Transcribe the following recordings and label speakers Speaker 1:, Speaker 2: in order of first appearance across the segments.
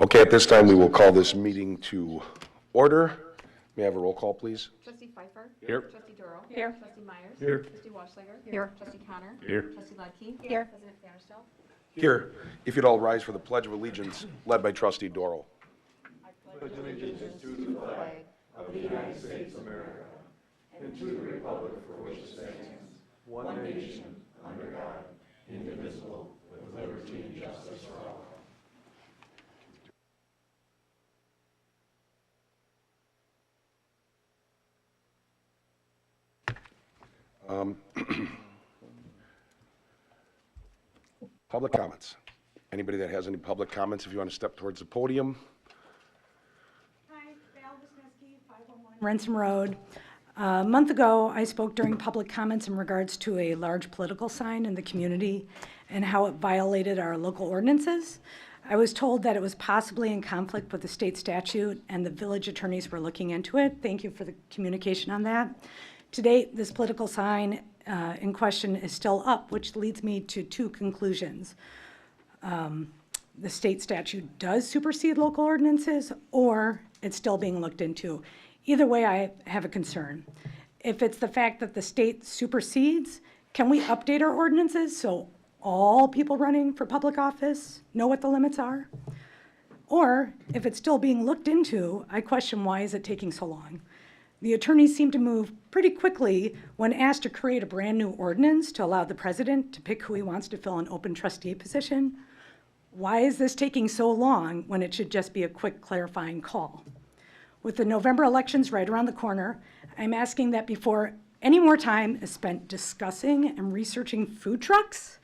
Speaker 1: Okay, at this time, we will call this meeting to order. May I have a roll call, please?
Speaker 2: Trustee Pfeiffer.
Speaker 3: Here.
Speaker 2: Trustee Dorau.
Speaker 4: Here.
Speaker 2: Trustee Myers.
Speaker 3: Here.
Speaker 2: Trustee Washliger.
Speaker 4: Here.
Speaker 2: Trustee Connor.
Speaker 3: Here.
Speaker 2: Trustee Ledke.
Speaker 4: Here.
Speaker 2: President Vanderstel.
Speaker 1: Here. If you'd all rise for the Pledge of Allegiance, led by Trustee Dorau. Public comments. Anybody that has any public comments, if you want to step towards the podium.
Speaker 4: Hi, Val Wisniewski, 501 Ransom Road. A month ago, I spoke during public comments in regards to a large political sign in the community and how it violated our local ordinances. I was told that it was possibly in conflict with the state statute, and the village attorneys were looking into it. Thank you for the communication on that. To date, this political sign in question is still up, which leads me to two conclusions. The state statute does supersede local ordinances, or it's still being looked into. Either way, I have a concern. If it's the fact that the state supersedes, can we update our ordinances so all people running for public office know what the limits are? Or if it's still being looked into, I question why is it taking so long? The attorneys seem to move pretty quickly when asked to create a brand new ordinance to allow the president to pick who he wants to fill an open trustee position. Why is this taking so long when it should just be a quick clarifying call? With the November elections right around the corner, I'm asking that before any more time is spent discussing and researching food trucks,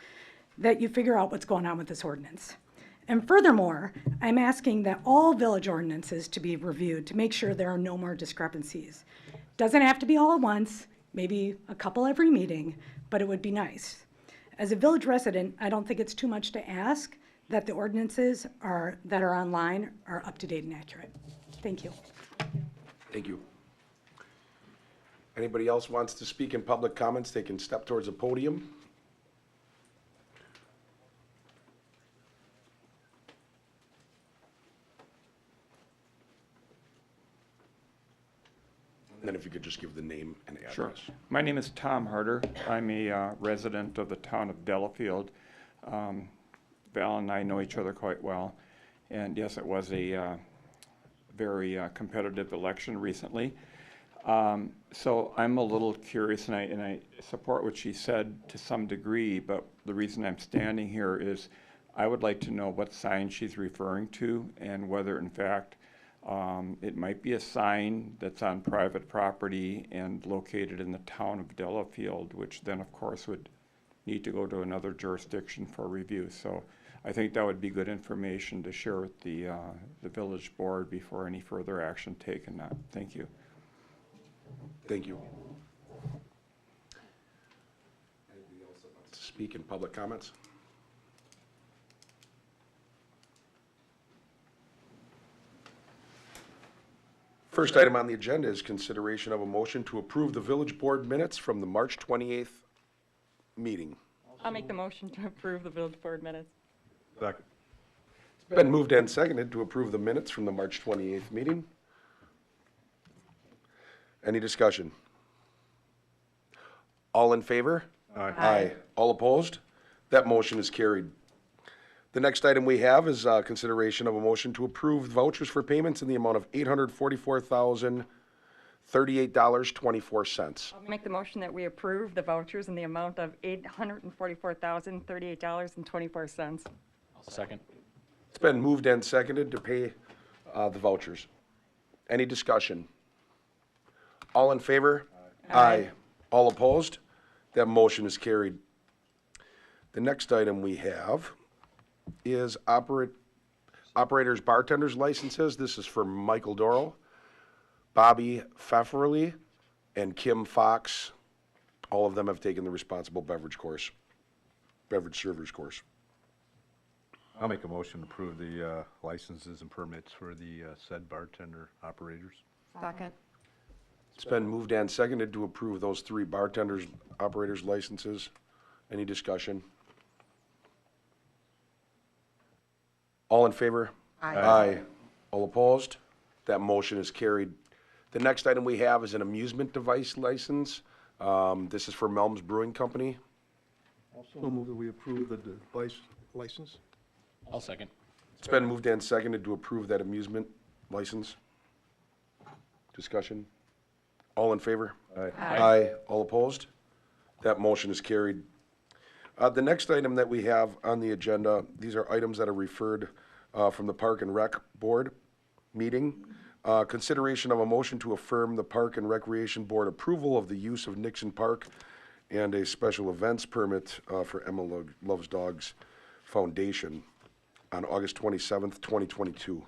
Speaker 4: that you figure out what's going on with this ordinance. And furthermore, I'm asking that all village ordinances to be reviewed to make sure there are no more discrepancies. Doesn't have to be all at once, maybe a couple every meeting, but it would be nice. As a village resident, I don't think it's too much to ask that the ordinances that are online are up to date and accurate. Thank you.
Speaker 1: Thank you. Anybody else wants to speak in public comments, they can step towards the podium. And then if you could just give the name and address.
Speaker 3: Sure. My name is Tom Harder. I'm a resident of the town of Delafield. Val and I know each other quite well. And yes, it was a very competitive election recently. So I'm a little curious, and I support what she said to some degree, but the reason I'm standing here is I would like to know what sign she's referring to and whether, in fact, it might be a sign that's on private property and located in the town of Delafield, which then, of course, would need to go to another jurisdiction for review. So I think that would be good information to share with the village board before any further action taken. Thank you.
Speaker 1: Thank you. Anybody else that wants to speak in public comments? First item on the agenda is consideration of a motion to approve the village board minutes from the March 28th meeting.
Speaker 5: I'll make the motion to approve the village board minutes.
Speaker 3: Second.
Speaker 1: It's been moved and seconded to approve the minutes from the March 28th meeting. Any discussion? All in favor?
Speaker 3: Aye.
Speaker 1: Aye. All opposed? That motion is carried. The next item we have is consideration of a motion to approve vouchers for payments in the amount of $844,038.24.
Speaker 5: I'll make the motion that we approve the vouchers in the amount of $844,038.24.
Speaker 6: Second.
Speaker 1: It's been moved and seconded to pay the vouchers. Any discussion? All in favor? Aye. All opposed? That motion is carried. The next item we have is operators bartenders licenses. This is for Michael Dorau, Bobby Pfefferly, and Kim Fox. All of them have taken the responsible beverage servers course.
Speaker 7: I'll make a motion to approve the licenses and permits for the said bartender operators.
Speaker 4: Second.
Speaker 1: It's been moved and seconded to approve those three operators licenses. Any discussion? All in favor? Aye. All opposed? That motion is carried. The next item we have is an amusement device license. This is for Melm's Brewing Company.
Speaker 2: Also move that we approve the device license.
Speaker 6: I'll second.
Speaker 1: It's been moved and seconded to approve that amusement license. Discussion? All in favor?
Speaker 7: Aye.
Speaker 1: Aye. All opposed? That motion is carried. The next item that we have on the agenda, these are items that are referred from the Park and Rec Board meeting. Consideration of a motion to affirm the Park and Recreation Board approval of the use of Nixon Park and a special events permit for Emma Loves Dogs Foundation on August 27th, 2022.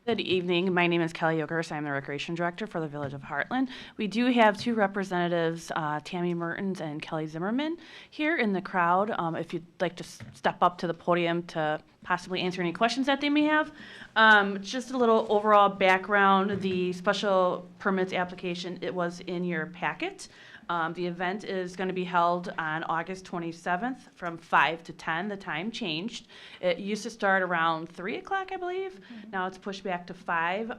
Speaker 8: Good evening. My name is Kelly Yokers. I'm the Recreation Director for the Village of Hartland. We do have two representatives, Tammy Mertens and Kelly Zimmerman, here in the crowd. If you'd like to step up to the podium to possibly answer any questions that they may have. Just a little overall background. The special permits application, it was in your packet. The event is going to be held on August 27th from 5 to 10. The time changed. It used to start around 3 o'clock, I believe. Now it's pushed back to 5.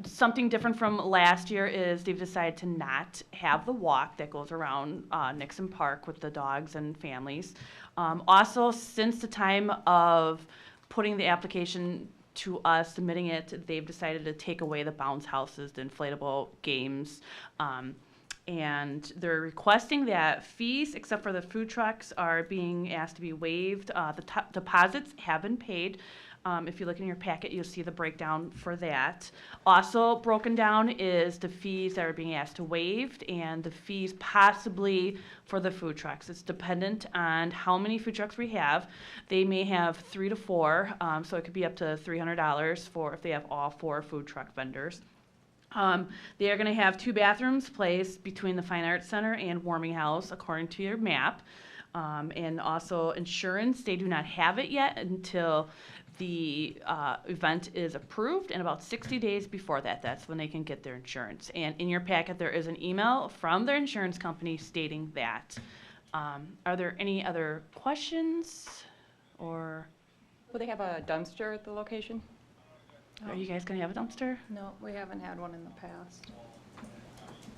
Speaker 8: Something different from last year is they've decided to not have the walk that goes around Nixon Park with the dogs and families. Also, since the time of putting the application to us, submitting it, they've decided to take away the bounce houses, the inflatable games, and they're requesting that fees, except for the food trucks, are being asked to be waived. The deposits have been paid. If you look in your packet, you'll see the breakdown for that. Also broken down is the fees that are being asked to waived and the fees possibly for the food trucks. It's dependent on how many food trucks we have. They may have 3 to 4, so it could be up to $300 for if they have all 4 food truck vendors. They are going to have 2 bathrooms placed between the Fine Arts Center and Warming House, according to your map. And also insurance, they do not have it yet until the event is approved, and about 60 days before that, that's when they can get their insurance. And in your packet, there is an email from their insurance company stating that. Are there any other questions, or
Speaker 5: Will they have a dumpster at the location?
Speaker 8: are you guys going to have a dumpster?
Speaker 9: No, we haven't had one in the past.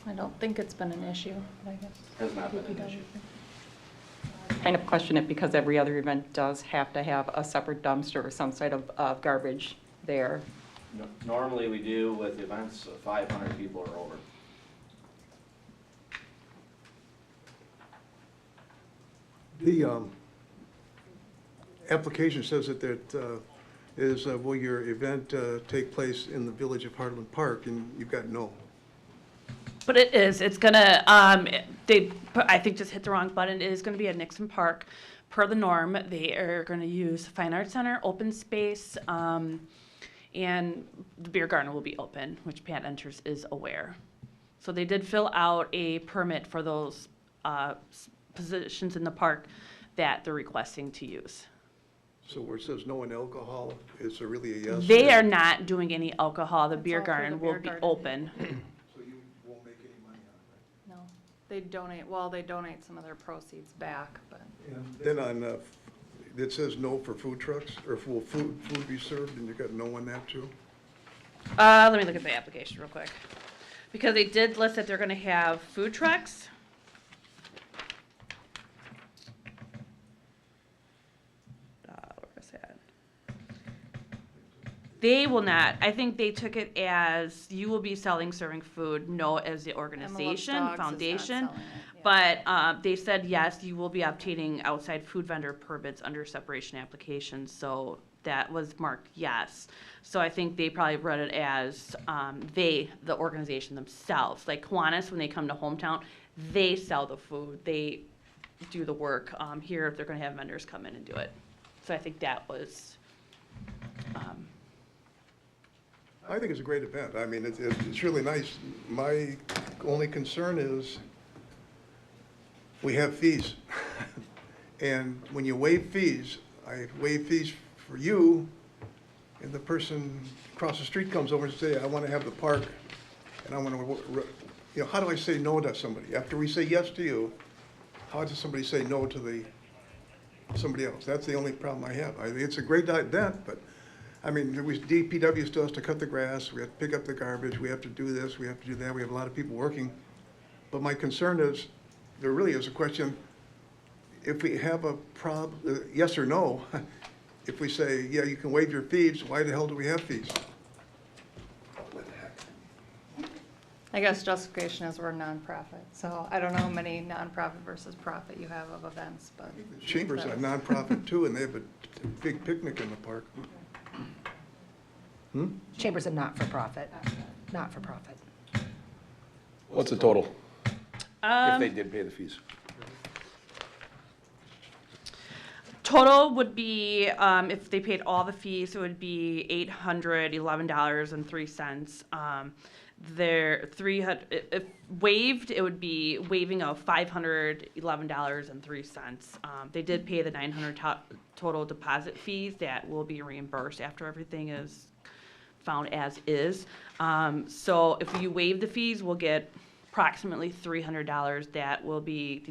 Speaker 9: I don't think it's been an issue, but I guess.
Speaker 6: Has not been an issue.
Speaker 5: Kind of question it because every other event does have to have a separate dumpster or some sort of garbage there.
Speaker 6: Normally we do with events of 500 people or over.
Speaker 2: The application says that will your event take place in the Village of Hartland Park, and you've got no.
Speaker 8: But it is. It's gonna. I think just hit the wrong button. It is going to be at Nixon Park, per the norm. They are going to use Fine Arts Center, open space, and the beer garden will be open, which Pat Enters is aware. So they did fill out a permit for those positions in the park that they're requesting to use.
Speaker 2: So where it says no one alcohol, is there really a yes?
Speaker 8: They are not doing any alcohol. The beer
Speaker 9: all for the
Speaker 8: garden
Speaker 9: beer
Speaker 8: will be
Speaker 9: garden.
Speaker 8: open.
Speaker 2: So you won't make any money on
Speaker 9: No, they donate some of their proceeds back, but.
Speaker 2: it, right? And then on, it says no for food trucks, or will food be served, and you've got no on that too?
Speaker 8: Let me look at the application real quick. Because they did list that they're gonna have food trucks. Where is that? They will not. I think they took it as you will be serving food, no as the organization,
Speaker 9: Dogs is not
Speaker 8: foundation.
Speaker 9: selling it, yeah.
Speaker 8: But they said, yes, you will be obtaining outside food vendor permits under separation applications, so that was marked yes. So I think they probably read it as the organization themselves. Like Kiwanis, when they come to Hometown, they sell the food, they do the work. Here, if they're gonna have vendors come in and do it. So I think that was,
Speaker 2: I think it's a great event. I mean, it's really nice. My only concern is we have fees. And when you waive fees, I waive fees for you, and the person across the street comes over and say, I want to have the park, and I want to, how do I say no to somebody? After we say yes to you, how does somebody say no to the somebody else. That's the only problem I have. It's a great event, but, I mean, DPW still has to cut the grass, we have to pick up the garbage, we have to do this, we have to do that, we have a lot of people working. But my concern is, there really is a question, if we have a yes or no, if we say, yeah, you can waive your fees, why the hell do we have fees?
Speaker 9: I guess justification is we're a nonprofit, so I don't know how many nonprofit versus profit you have of events, but.
Speaker 2: Chambers are a nonprofit too, and they have a big picnic in the park.
Speaker 10: Chambers of not-for-profit, not-for-profit.
Speaker 1: What's the total? If they did pay the fees?
Speaker 8: Total would be, if they paid all the fees, it would be $811.03. Their if waived, it would be waiving of $511.03. They did pay the $900 total deposit fees that will be reimbursed after everything is found as is. So if you waive the fees, we'll get approximately $300 that will be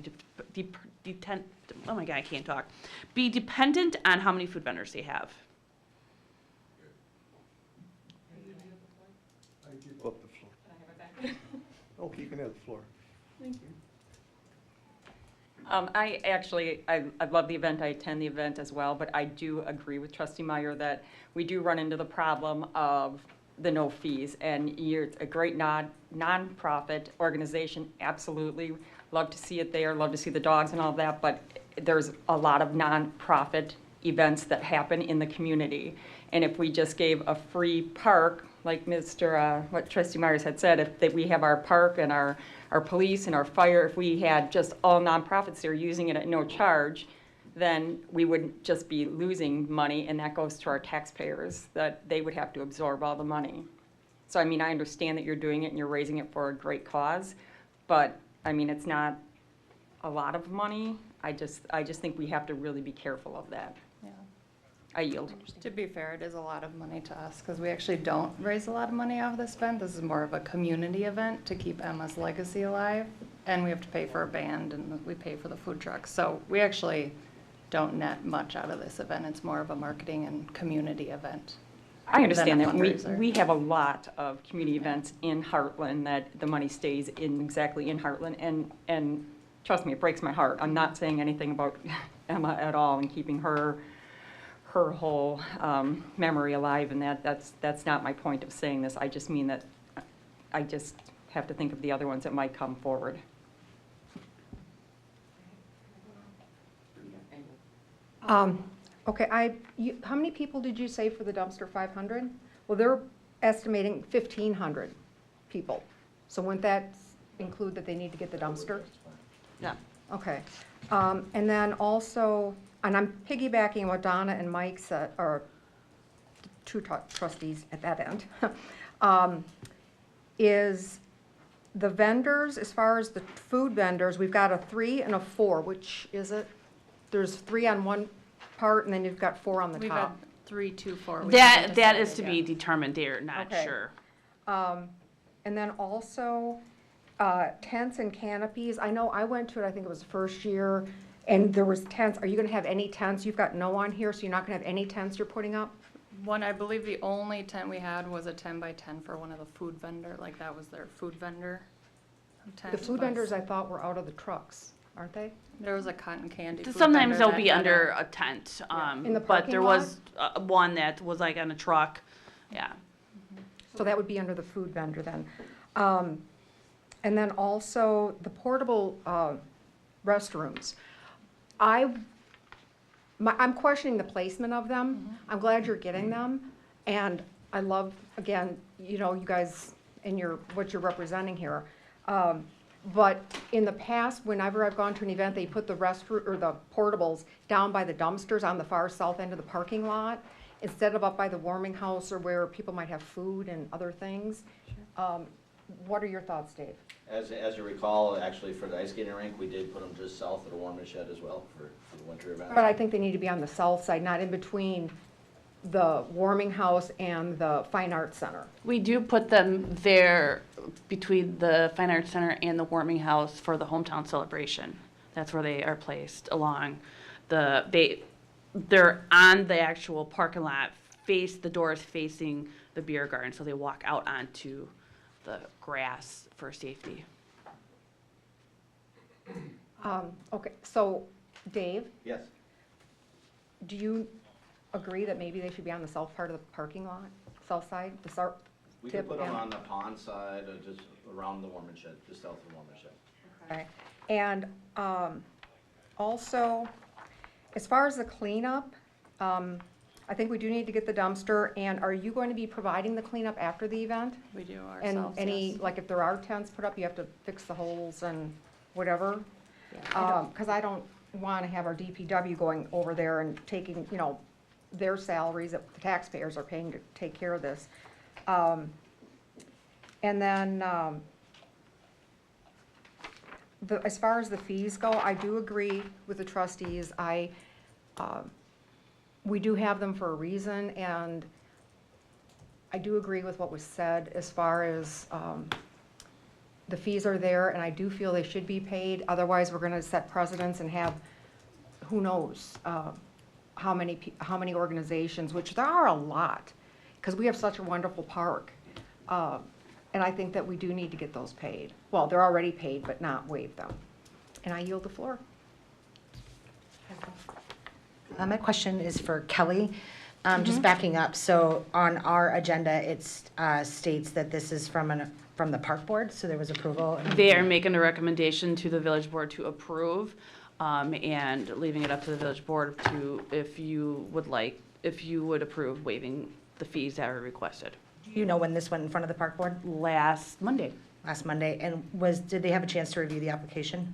Speaker 8: oh my God, I can't talk. Be dependent on how many food vendors they have.
Speaker 2: Up the floor. Okay, you can have the floor.
Speaker 5: I love the event, I attend the event as well, but I do agree with Trustee Meyer that we do run into the problem of the no fees. And you're a great non-profit organization, absolutely. Love to see it there, love to see the dogs and all that, but there's a lot of non-profit events that happen in the community. And if we just gave a free park, like what Trustee Myers had said, if we have our park and our police and our fire, if we had just all nonprofits there using it at no charge, then we would just be losing money, and that goes to our taxpayers, that they would have to absorb all the money. So, I mean, I understand that you're doing it and you're raising it for a great cause, but, I mean, it's not a lot of money. I just think we have to really be careful of that.
Speaker 9: Yeah.
Speaker 5: I yield.
Speaker 9: To be fair, it is a lot of money to us, because we actually don't raise a lot of money off this event. This is more of a community event to keep Emma's legacy alive, and we have to pay for a band, and we pay for the food trucks. So we actually don't net much out of this event. It's more of a marketing and community event.
Speaker 5: I understand that.
Speaker 9: fundraiser.
Speaker 5: We have a lot of community events in Hartland that the money stays exactly in Hartland, and trust me, it breaks my heart. I'm not saying anything about Emma at all and keeping her whole memory alive, and that's not my point of saying this. I just mean that I just have to think of the other ones that might come forward.
Speaker 10: Okay, how many people did you say for the dumpster, 500? Well, they're estimating 1,500 people. So wouldn't that include that they need to get the dumpster?
Speaker 5: Yeah.
Speaker 10: Okay. And then also, and I'm piggybacking what Donna and Mike said, or two trustees at that end, is the vendors, as far as the food vendors, we've got a 3 and a 4, which is it? There's 3 on one part, and then you've got 4 on the
Speaker 9: We've had
Speaker 10: top.
Speaker 9: 3, 2, 4.
Speaker 8: That is to be determined. They're not
Speaker 10: Okay.
Speaker 8: sure.
Speaker 10: And then also, tents and canopies. I know I went to it, I think it was the first year, and there was tents. Are you gonna have any tents? You've got no on here, so you're not gonna have any tents you're putting up?
Speaker 9: I believe the only tent we had was a 10 by 10 for one of the food vendor, like that was their food vendor tent.
Speaker 10: The food
Speaker 9: but
Speaker 10: vendors, I thought, were out of the trucks, aren't they?
Speaker 9: There was a cotton candy food
Speaker 8: Sometimes
Speaker 9: vendor
Speaker 8: they'll
Speaker 9: that
Speaker 8: be
Speaker 9: had
Speaker 8: under a tent,
Speaker 10: In the
Speaker 8: but
Speaker 10: parking
Speaker 8: there
Speaker 10: lot?
Speaker 8: was one that was like on a truck, yeah.
Speaker 10: So that would be under the food vendor then. And then also the portable restrooms. I'm questioning the placement of them. I'm glad you're getting them. And I love, again, you guys and what you're representing here. But in the past, whenever I've gone to an event, they put the the portables down by the dumpsters on the far south end of the parking lot, instead of up by the warming house or where people might have food and other things. What are your thoughts, Dave?
Speaker 6: As you recall, actually for the ice skating rink, we did put them just south of the warming shed as well for the winter event.
Speaker 10: But I think they need to be on the south side, not in between the warming house and the fine arts center.
Speaker 8: We do put them there between the Fine Arts Center and the warming house for the hometown celebration. That's where they are placed along they're on the actual parking lot, the doors facing the beer garden, so they walk out onto the grass for safety.
Speaker 10: Okay, so Dave,
Speaker 6: Yes.
Speaker 10: do you agree that maybe they should be on the south part of the parking lot, south side, the south
Speaker 6: We
Speaker 10: tip?
Speaker 6: can put them
Speaker 10: and-
Speaker 6: on the pond side, or just around the warming shed, just south of the warming shed.
Speaker 10: Okay. And also, as far as the cleanup, I think we do need to get the dumpster, and are you going to be providing the cleanup after the event?
Speaker 9: We do
Speaker 10: And
Speaker 9: ourselves,
Speaker 10: any,
Speaker 9: yes.
Speaker 10: like if there are tents put up, you have to fix the holes and whatever?
Speaker 9: Yeah.
Speaker 10: Because I don't want to have our DPW going over there and taking, their salaries that the taxpayers are paying to take care of this. And then, as far as the fees go, I do agree with the trustees. We do have them for a reason, and I do agree with what was said as far as the fees are there, and I do feel they should be paid. Otherwise, we're gonna set precedents and have, who knows, how many organizations, which there are a lot, because we have such a wonderful park. And I think that we do need to get those paid. Well, they're already paid, but not waive them. And I yield the floor.
Speaker 11: My question is for Kelly. Just backing up, so on our agenda, it states that this is from the park board, so there was approval.
Speaker 8: They are making a recommendation to the village board to approve, and leaving it up to the village board to, if you would approve waiving the fees that are requested.
Speaker 11: Do you know when this went in front of the park board?
Speaker 8: Last Monday.
Speaker 11: Last Monday, and did they have a chance to review the application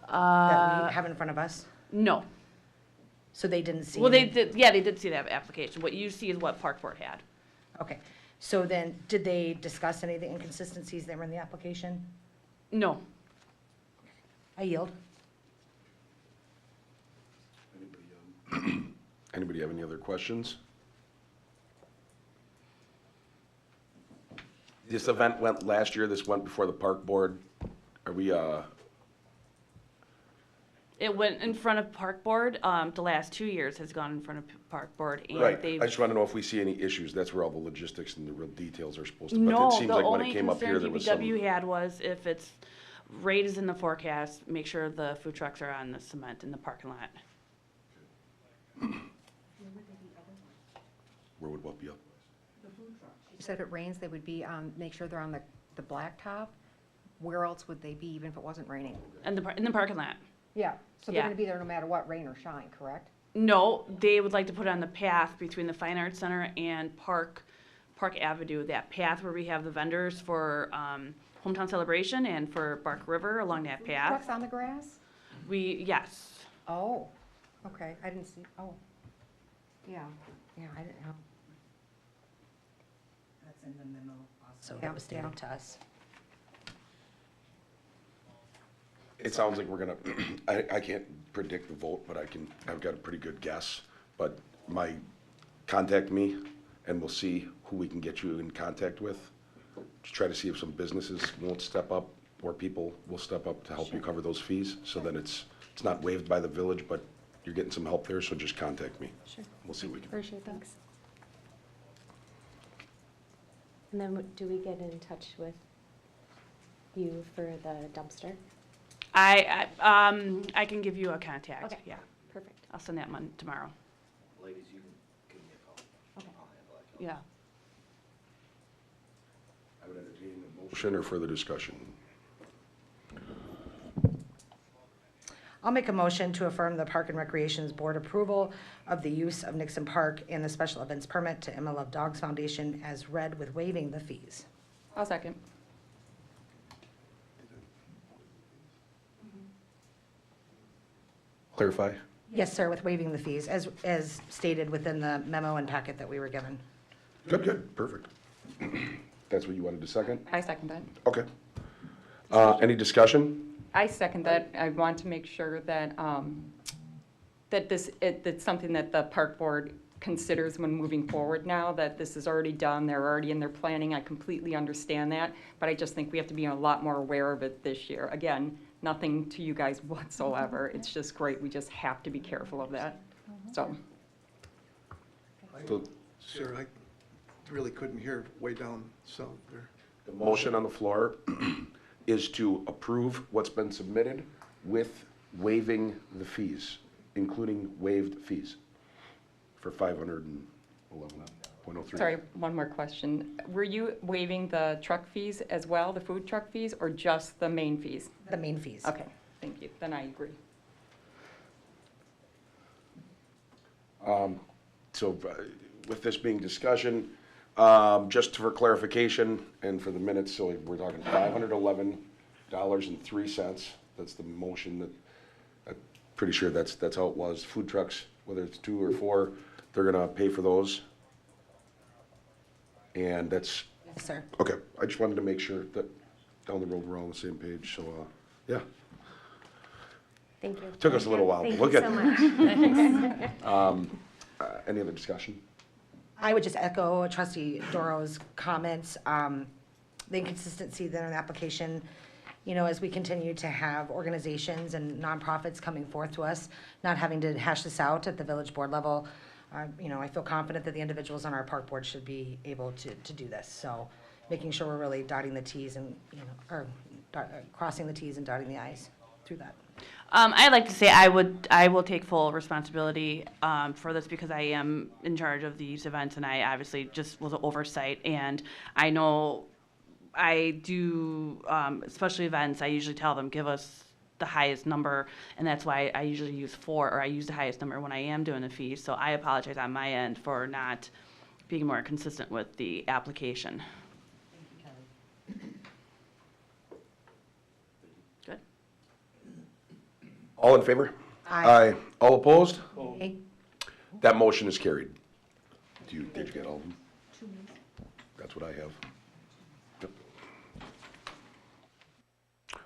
Speaker 11: that we have in front of us?
Speaker 8: No.
Speaker 11: So they didn't see?
Speaker 8: Well, they did see that application. What you see is what park board had.
Speaker 11: Okay, so then, did they discuss any of the inconsistencies that were in the application?
Speaker 8: No.
Speaker 11: I yield.
Speaker 1: Anybody have any other questions? This event went last year, this went before the park board. Are we,
Speaker 8: It went in front of park board. The last 2 years has gone in front of park board, and
Speaker 1: right,
Speaker 8: they've.
Speaker 1: I just want to know if we see any issues, that's where all the logistics and the real details are supposed to, but
Speaker 8: No,
Speaker 1: it seems
Speaker 8: the
Speaker 1: like when
Speaker 8: only
Speaker 1: it came up here,
Speaker 8: concern
Speaker 1: there was some.
Speaker 8: DPW had was if it's, rate is in the forecast, make sure the food trucks are on the cement in the parking lot.
Speaker 1: Where would what be up?
Speaker 10: You said if it rains, they would be on, make sure they're on the blacktop. Where else would they be, even if it wasn't raining?
Speaker 8: In the parking lot.
Speaker 10: Yeah, so they're
Speaker 8: Yeah.
Speaker 10: gonna be there no matter what, rain or shine, correct?
Speaker 8: No, they would like to put it on the path between the Fine Arts Center and Park Avenue, that path where we have the vendors for Hometown Celebration and for Bark River along that path.
Speaker 10: Trucks on the grass?
Speaker 8: Yes.
Speaker 10: Oh, okay, I didn't see, oh. Yeah, I didn't have.
Speaker 11: That's in the memo also,
Speaker 10: Yeah,
Speaker 11: that was
Speaker 10: yeah.
Speaker 11: stated to us.
Speaker 1: It sounds like we're gonna, I can't predict the vote, but I've got a pretty good guess. But contact me and we'll see who we can get you in contact with. Just try to see if some businesses won't step up or people will step up to help you cover those fees. So then it's not waived by the village, but you're getting some help there, so just contact me.
Speaker 9: Sure.
Speaker 1: We'll see what we can.
Speaker 9: Appreciate that.
Speaker 12: And then do we get in touch with you for the dumpster?
Speaker 8: I can give you a contact,
Speaker 12: Okay.
Speaker 8: yeah.
Speaker 12: Perfect.
Speaker 8: I'll send that tomorrow.
Speaker 6: Ladies, you can give me a call.
Speaker 12: Okay.
Speaker 6: I'll handle it.
Speaker 8: Yeah.
Speaker 1: I would entertain a motion or further discussion.
Speaker 11: I'll make a motion to affirm the Park and Recreation's board approval of the use of Nixon Park and the special events permit to Emma Love Dogs Foundation as read with waiving the fees.
Speaker 5: I'll second.
Speaker 1: Clarify?
Speaker 11: Yes, sir, with waiving the fees, as stated within the memo and packet that we were given.
Speaker 1: Good, perfect. That's what you wanted to second?
Speaker 5: I second that.
Speaker 1: Okay. Any discussion?
Speaker 5: I second that. I want to make sure that, it's something that the park board considers when moving forward now, that this is already done, they're already in their planning. I completely understand that, but I just think we have to be a lot more aware of it this year. Again, nothing to you guys whatsoever. It's just great. We just have to be careful of that. So,
Speaker 1: So
Speaker 2: Sir, I really couldn't hear way down south there.
Speaker 1: the motion on the floor is to approve what's been submitted with waiving the fees, including waived fees for 511.03.
Speaker 5: sorry, one more question. Were you waiving the truck fees as well, the food truck fees, or just the main fees?
Speaker 11: The main fees.
Speaker 5: Okay, thank you. Then I agree.
Speaker 1: So with this being discussion, just for clarification and for the minutes, so we're talking $511.03. That's the motion that, I'm pretty sure that's how it was. Food trucks, whether it's 2 or 4, they're gonna pay for those. And that's,
Speaker 11: Yes, sir.
Speaker 1: okay, I just wanted to make sure that down the road we're all on the same page, so, yeah.
Speaker 12: Thank you.
Speaker 1: Took us a little while, but
Speaker 12: Thank
Speaker 1: we'll
Speaker 12: you
Speaker 1: get
Speaker 12: so
Speaker 1: there.
Speaker 12: much.
Speaker 1: Any other discussion?
Speaker 11: I would just echo Trustee Dorau's comments. The inconsistency there in the application, you know, as we continue to have organizations and nonprofits coming forth to us, not having to hash this out at the village board level, you know, I feel confident that the individuals on our park board should be able to do this. So making sure we're really dotting the Ts and, you know, or crossing the Ts and dotting the Is through that.
Speaker 8: I'd like to say I will take full responsibility for this because I am in charge of these events and I obviously just was an oversight. And I know I do, especially events, I usually tell them, give us the highest number. And that's why I usually use 4, or I use the highest number when I am doing the fees. So I apologize on my end for not being more consistent with the application. Good.
Speaker 1: All in favor?
Speaker 11: Aye.
Speaker 1: All opposed?
Speaker 11: Okay.
Speaker 1: That motion is carried. Did you get all of them? That's what I have. Yep.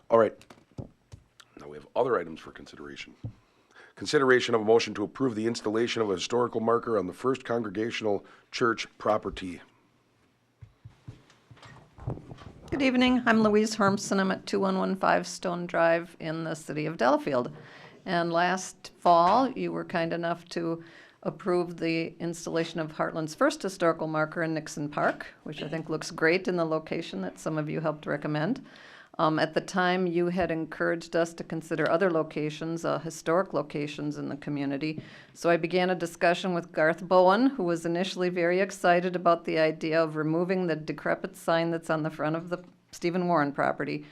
Speaker 1: All right. Now we have other items for consideration. Consideration of a motion to approve the installation of a historical marker on the First Congregational Church property.
Speaker 13: Good evening. I'm Louise Hermson. I'm at 2115 Stone Drive in the city of Delafield. And last fall, you were kind enough to approve the installation of Hartland's first historical marker in Nixon Park, which I think looks great in the location that some of you helped recommend. At the time, you had encouraged us to consider other locations, historic locations in the community. So I began a discussion with Garth Bowen, who was initially very excited about the idea of removing the decrepit sign that's on the front of the Stephen Warren property.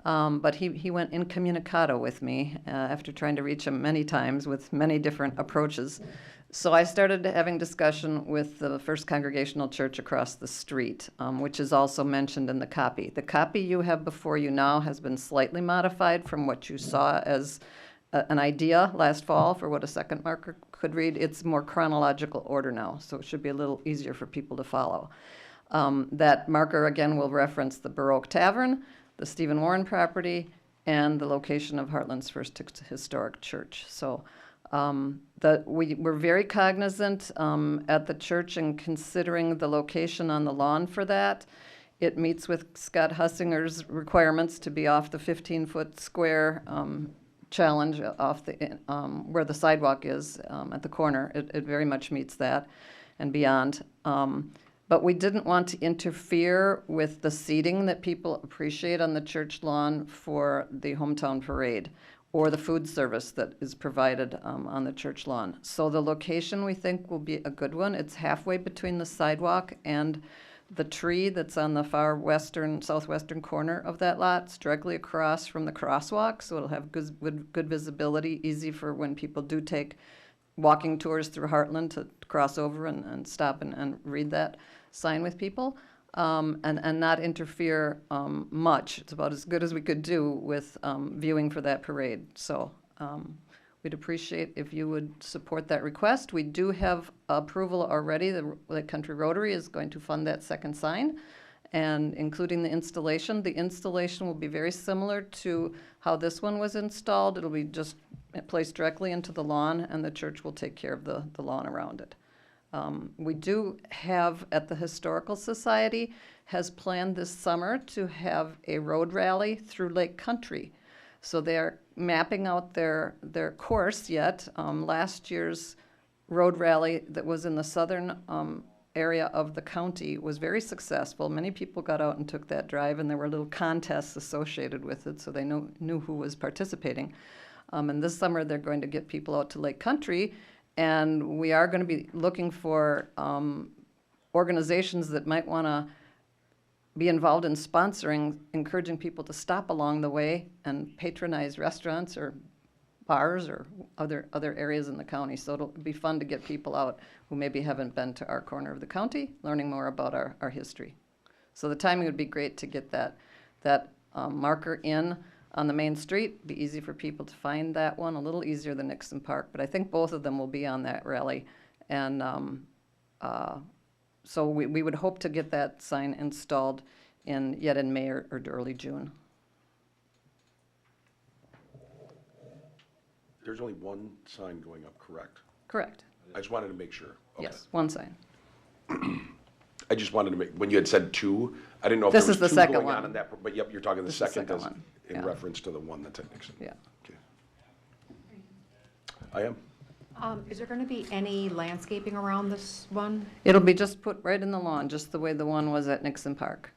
Speaker 13: But he went incommunicado with me after trying to reach him many times with many different approaches. So I started having discussion with the First Congregational Church across the street, which is also mentioned in the copy. The copy you have before you now has been slightly modified from what you saw as an idea last fall for what a second marker could read. It's more chronological order now, so it should be a little easier for people to follow. That marker, again, will reference the Baroque Tavern, the Stephen Warren property, and the location of Hartland's first historic church. So we were very cognizant at the church in considering the location on the lawn for that. It meets with Scott Hussinger's requirements to be off the 15-foot square challenge off the where the sidewalk is at the corner. It very much meets that and beyond. But we didn't want to interfere with the seating that people appreciate on the church lawn for the hometown parade or the food service that is provided on the church lawn. So the location, we think, will be a good one. It's halfway between the sidewalk and the tree that's on the far southwestern corner of that lot. It's directly across from the crosswalk, so it'll have good visibility, easy for when people do take walking tours through Hartland to cross over and stop and read that sign with people. And not interfere much. It's about as good as we could do with viewing for that parade. So we'd appreciate if you would support that request. We do have approval already. The Country Rotary is going to fund that second sign, and including the installation. The installation will be very similar to how this one was installed. It'll be just placed directly into the lawn, and the church will take care of the lawn around it. We do have, at the Historical Society, has planned this summer to have a road rally through Lake Country. So they're mapping out their course yet. Last year's road rally that was in the southern area of the county was very successful. Many people got out and took that drive, and there were little contests associated with it, so they knew who was participating. And this summer, they're going to get people out to Lake Country, and we are going to be looking for organizations that might want to be involved in sponsoring, encouraging people to stop along the way and patronize restaurants or bars or other areas in the county. So it'll be fun to get people out who maybe haven't been to our corner of the county, learning more about our history. So the timing would be great to get that marker in on the main street. Be easy for people to find that one, a little easier than Nixon Park, but I think both of them will be on that rally. And so we would hope to get that sign installed in May or early June.
Speaker 1: There's only one sign going up, correct?
Speaker 13: Correct.
Speaker 1: I just wanted to make sure. Okay.
Speaker 13: Yes, one sign.
Speaker 1: I just wanted to make, when you had said two, I didn't know if there
Speaker 13: This
Speaker 1: was
Speaker 13: is the
Speaker 1: two
Speaker 13: second
Speaker 1: going
Speaker 13: one.
Speaker 1: on in that, but yep, you're talking the
Speaker 13: This is the
Speaker 1: second
Speaker 13: second
Speaker 1: as
Speaker 13: one,
Speaker 1: in
Speaker 13: yeah.
Speaker 1: reference to the one that's at Nixon.
Speaker 13: Yeah.
Speaker 1: Okay. I am.
Speaker 10: Is there going to be any landscaping around this one?
Speaker 13: It'll be just put right in the lawn, just the way the one was at Nixon Park.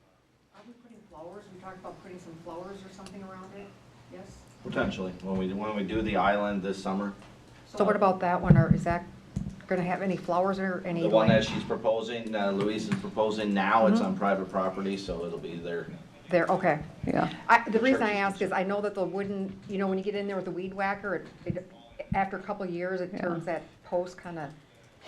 Speaker 10: Are we putting flowers? We talked about putting some flowers or something around it? Yes?
Speaker 6: Potentially, when we do the island this summer.
Speaker 10: So what about that one, or is that going to have any flowers or any?
Speaker 6: The one that she's proposing, Louise is proposing now, it's on private property, so it'll be there.
Speaker 10: There, okay.
Speaker 13: Yeah.
Speaker 10: The reason I ask is I know that the wooden, when you get in there with the weed whacker, after a couple of years, it turns that post kind of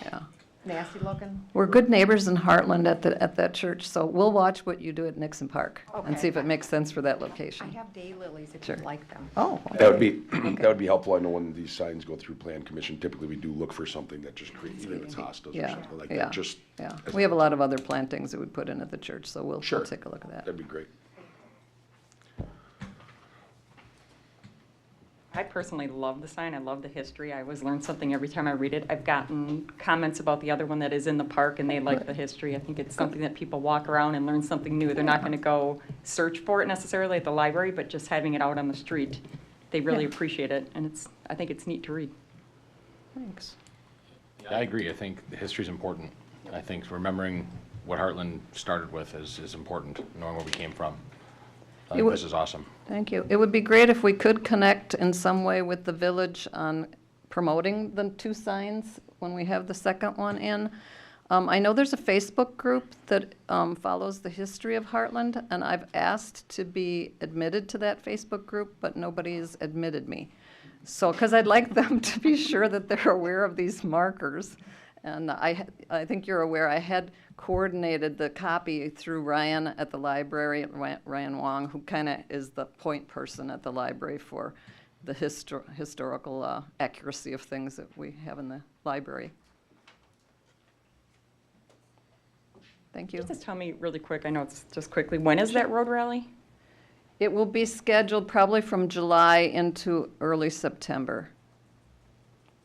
Speaker 13: Yeah.
Speaker 10: nasty looking.
Speaker 13: We're good neighbors in Hartland at that church, so we'll watch what you do at Nixon Park and
Speaker 10: Okay.
Speaker 13: see if it makes sense for that
Speaker 10: I
Speaker 13: location.
Speaker 10: have daylilies if
Speaker 13: Sure.
Speaker 10: you'd like them.
Speaker 13: Oh.
Speaker 1: That would be, that would be helpful. I know when these signs go through Plan Commission, typically we do look for something that just creates, even if it's hostas or
Speaker 13: Yeah,
Speaker 1: something like
Speaker 13: yeah,
Speaker 1: that, just.
Speaker 13: yeah.
Speaker 1: as
Speaker 13: We have a lot of other plantings that we put in at the church, so we'll
Speaker 1: Sure.
Speaker 13: take a look at that.
Speaker 1: That'd be great.
Speaker 5: I personally love the sign. I love the history. I always learn something every time I read it. I've gotten comments about the other one that is in the park, and they like the history. I think it's something that people walk around and learn something new. They're not going to go search for it necessarily at the library, but just having it out on the street, they really appreciate it, and I think it's neat to read.
Speaker 13: Thanks.
Speaker 14: I agree. I think the history is important. I think remembering what Hartland started with is important, knowing where we came from. I think this is awesome.
Speaker 13: Thank you. It would be great if we could connect in some way with the village on promoting the two signs when we have the second one in. I know there's a Facebook group that follows the history of Hartland, and I've asked to be admitted to that Facebook group, but nobody's admitted me. So, because I'd like them to be sure that they're aware of these markers. And I think you're aware, I had coordinated the copy through Ryan at the library, Ryan Wong, who kind of is the point person at the library for the historical accuracy of things that we have in the library. Thank you.
Speaker 5: Just tell me really quick, I know it's just quickly, when is that road rally?
Speaker 13: It will be scheduled probably from July into early September.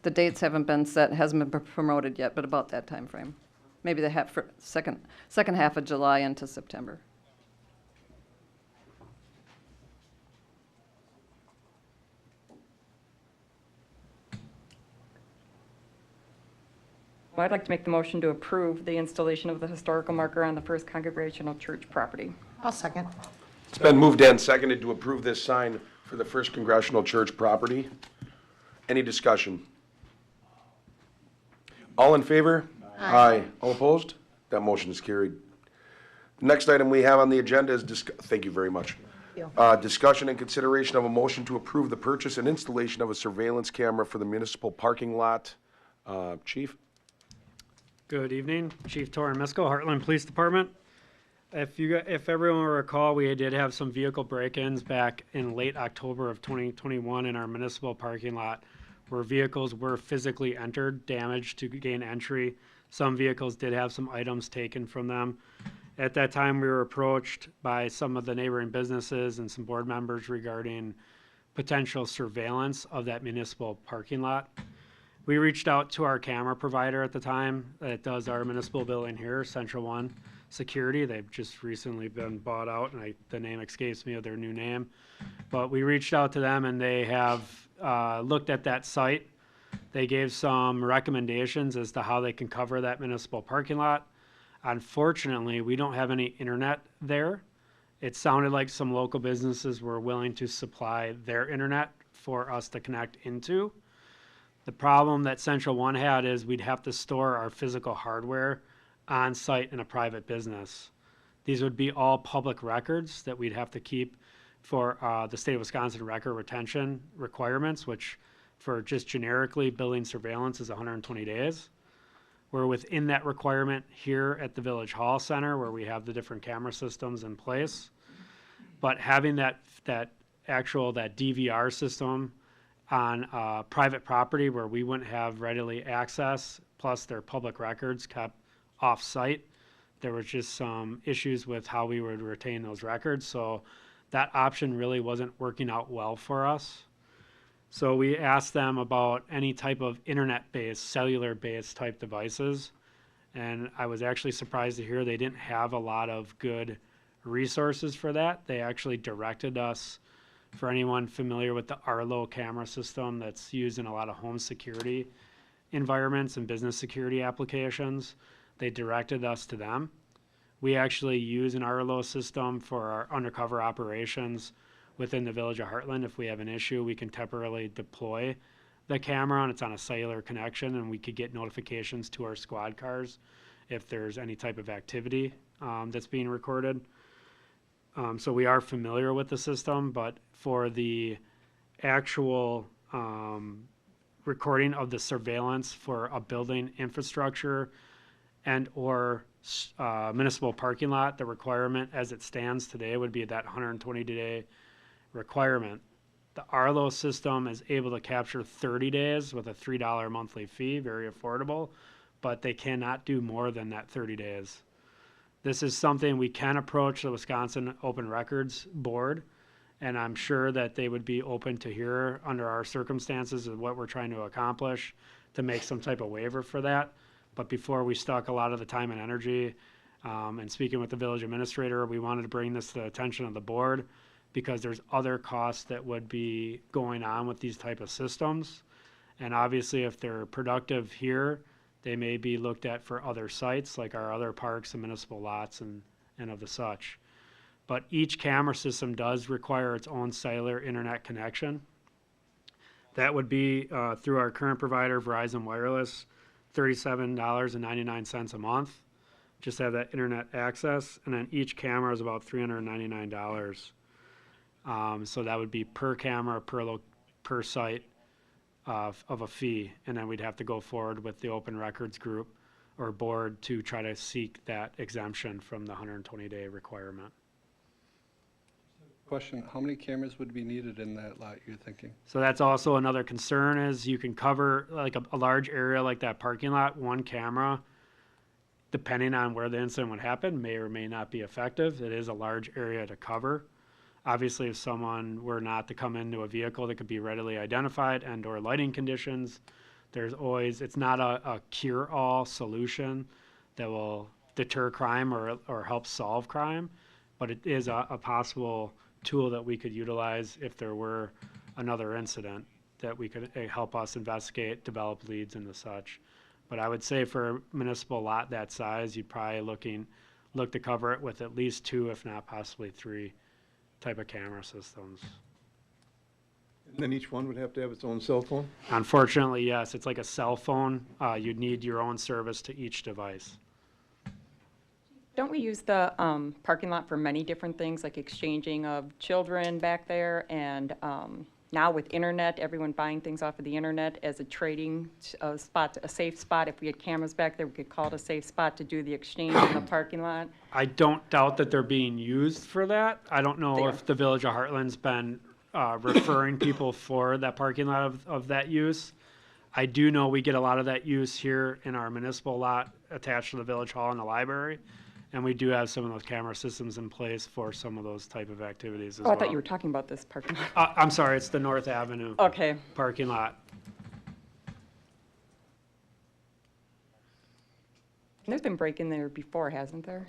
Speaker 13: The dates haven't been set, hasn't been promoted yet, but about that time frame. Maybe the second half of July into September.
Speaker 5: Well, I'd like to make the motion to approve the installation of the historical marker on the First Congregational Church property.
Speaker 11: I'll second.
Speaker 1: It's been moved and seconded to approve this sign for the First Congregational Church property. Any discussion? All in favor? Aye. All opposed? That motion is carried. The next item we have on the agenda is, thank you very much. Discussion and consideration of a motion to approve the purchase and installation of a surveillance camera for the municipal parking lot. Chief?
Speaker 15: Good evening, Chief Torrin Misko, Hartland Police Department. If everyone will recall, we did have some vehicle break-ins back in late October of 2021 in our municipal parking lot where vehicles were physically entered, damaged to gain entry. Some vehicles did have some items taken from them. At that time, we were approached by some of the neighboring businesses and some board members regarding potential surveillance of that municipal parking lot. We reached out to our camera provider at the time that does our municipal building here, Central One Security. They've just recently been bought out, and the name escapes me of their new name. But we reached out to them and they have looked at that site. They gave some recommendations as to how they can cover that municipal parking lot. Unfortunately, we don't have any internet there. It sounded like some local businesses were willing to supply their internet for us to connect into. The problem that Central One had is we'd have to store our physical hardware on site in a private business. These would be all public records that we'd have to keep for the state of Wisconsin record retention requirements, which for just generically building surveillance is 120 days. We're within that requirement here at the Village Hall Center where we have the different camera systems in place. But having that DVR system on private property where we wouldn't have readily access, plus their public records kept off-site, there was just some issues with how we would retain those records. So that option really wasn't working out well for us. So we asked them about any type of internet-based, cellular-based type devices. And I was actually surprised to hear they didn't have a lot of good resources for that. They actually directed us, for anyone familiar with the Arlo camera system that's used in a lot of home security environments and business security applications, they directed us to them. We actually use an Arlo system for our undercover operations within the Village of Hartland. If we have an issue, we can temporarily deploy the camera and it's on a cellular connection and we could get notifications to our squad cars if there's any type of activity that's being recorded. So we are familiar with the system, but for the actual recording of the surveillance for a building infrastructure and or municipal parking lot, the requirement as it stands today would be that 120-day requirement. The Arlo system is able to capture 30 days with a $3 monthly fee, very affordable, but they cannot do more than that 30 days. This is something we can approach the Wisconsin Open Records Board, and I'm sure that they would be open to hear under our circumstances of what we're trying to accomplish to make some type of waiver for that. But before we stuck a lot of the time and energy and speaking with the village administrator, we wanted to bring this to the attention of the board because there's other costs that would be going on with these type of systems. And obviously if they're productive here, they may be looked at for other sites like our other parks and municipal lots and of the such. But each camera system does require its own cellular internet connection. That would be through our current provider, Verizon Wireless, $37.99 a month. Just have that internet access, and then each camera is about $399. So that would be per camera, per site of a fee, and then we'd have to go forward with the Open Records Group or board to try to seek that exemption from the 120-day requirement.
Speaker 16: Question, how many cameras would be needed in that lot, you're thinking?
Speaker 15: So that's also another concern is you can cover like a large area like that parking lot, one camera, depending on where the incident would happen, may or may not be effective. It is a large area to cover. Obviously, if someone were not to come into a vehicle that could be readily identified and or lighting conditions, there's always, it's not a cure-all solution that will deter crime or help solve crime, but it is a possible tool that we could utilize if there were another incident that we could help us investigate, develop leads and the such. But I would say for a municipal lot that size, you'd probably look to cover it with at least 2, if not possibly 3 type of camera systems.
Speaker 2: And then each one would have to have its own cell phone?
Speaker 15: Unfortunately, yes, it's like a cell phone. You'd need your own service to each device.
Speaker 5: Don't we use the parking lot for many different things, like exchanging of children back there, and now with internet, everyone buying things off of the internet as a trading spot, a safe spot? If we had cameras back there, we could call it a safe spot to do the exchange in the parking lot.
Speaker 15: I don't doubt that they're being used for that. I don't know if the Village of Hartland's been referring people for that parking lot of that use. I do know we get a lot of that use here in our municipal lot attached to the Village Hall and the library. And we do have some of those camera systems in place for some of those type of activities as well.
Speaker 5: I thought you were talking about this parking lot.
Speaker 15: I'm sorry, it's the North Avenue parking lot.
Speaker 5: There's been break-in there before, hasn't there?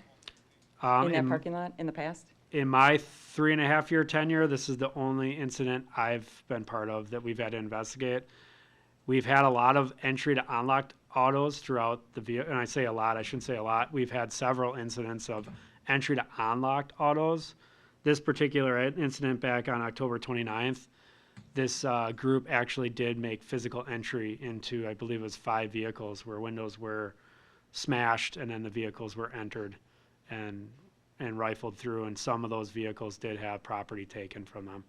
Speaker 5: In that parking lot in the past?
Speaker 15: in my 3.5-year tenure, this is the only incident I've been part of that we've had to investigate. We've had a lot of entry to unlocked autos throughout the vehicle, and I say a lot, I shouldn't say a lot. We've had several incidents of entry to unlocked autos. This particular incident back on October 29th, this group actually did make physical entry into, I believe it was 5 vehicles where windows were smashed and then the vehicles were entered and rifled through, and some of those vehicles did have property taken from them.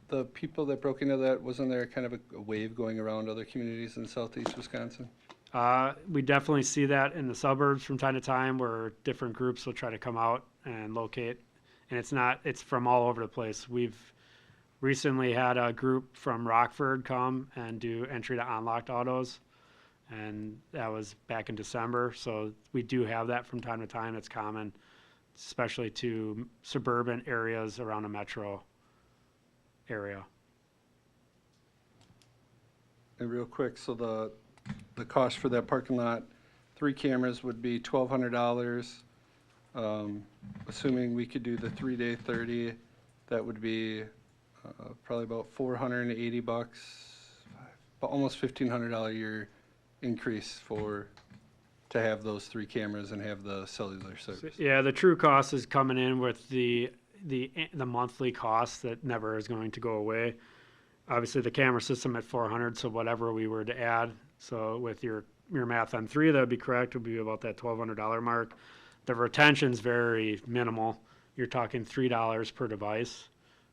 Speaker 16: The people that broke into that, wasn't there kind of a wave going around other communities in southeast Wisconsin?
Speaker 15: We definitely see that in the suburbs from time to time where different groups will try to come out and locate. And it's from all over the place. We've recently had a group from Rockford come and do entry to unlocked autos. And that was back in December. So we do have that from time to time. It's common, especially to suburban areas around a metro area.
Speaker 16: And real quick, so the cost for that parking lot, 3 cameras would be $1,200. Assuming we could do the 3-day 30, that would be probably about $480, about almost $1,500 a year increase to have those 3 cameras and have the cellular service.
Speaker 15: Yeah, the true cost is coming in with the monthly cost that never is going to go away. Obviously, the camera system at $400, so whatever we were to add, so with your math on 3, that would be correct, would be about that $1,200 mark. The retention's very minimal. You're talking $3 per device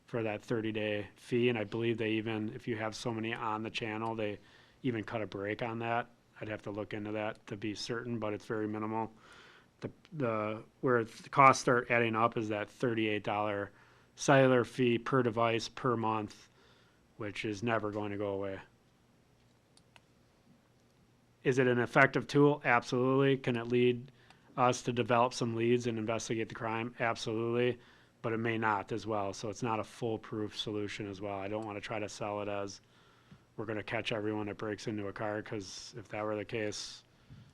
Speaker 15: for that 30-day fee, and I believe they even, if you have so many on the channel, they even cut a break on that. I'd have to look into that to be certain, but it's very minimal. Where the costs start adding up is that $38 cellular fee per device per month, which is never going to go away. Is it an effective tool? Absolutely. Can it lead us to develop some leads and investigate the crime? Absolutely. But it may not as well. So it's not a foolproof solution as well. I don't want to try to sell it as we're going to catch everyone that breaks into a car, because if that were the case,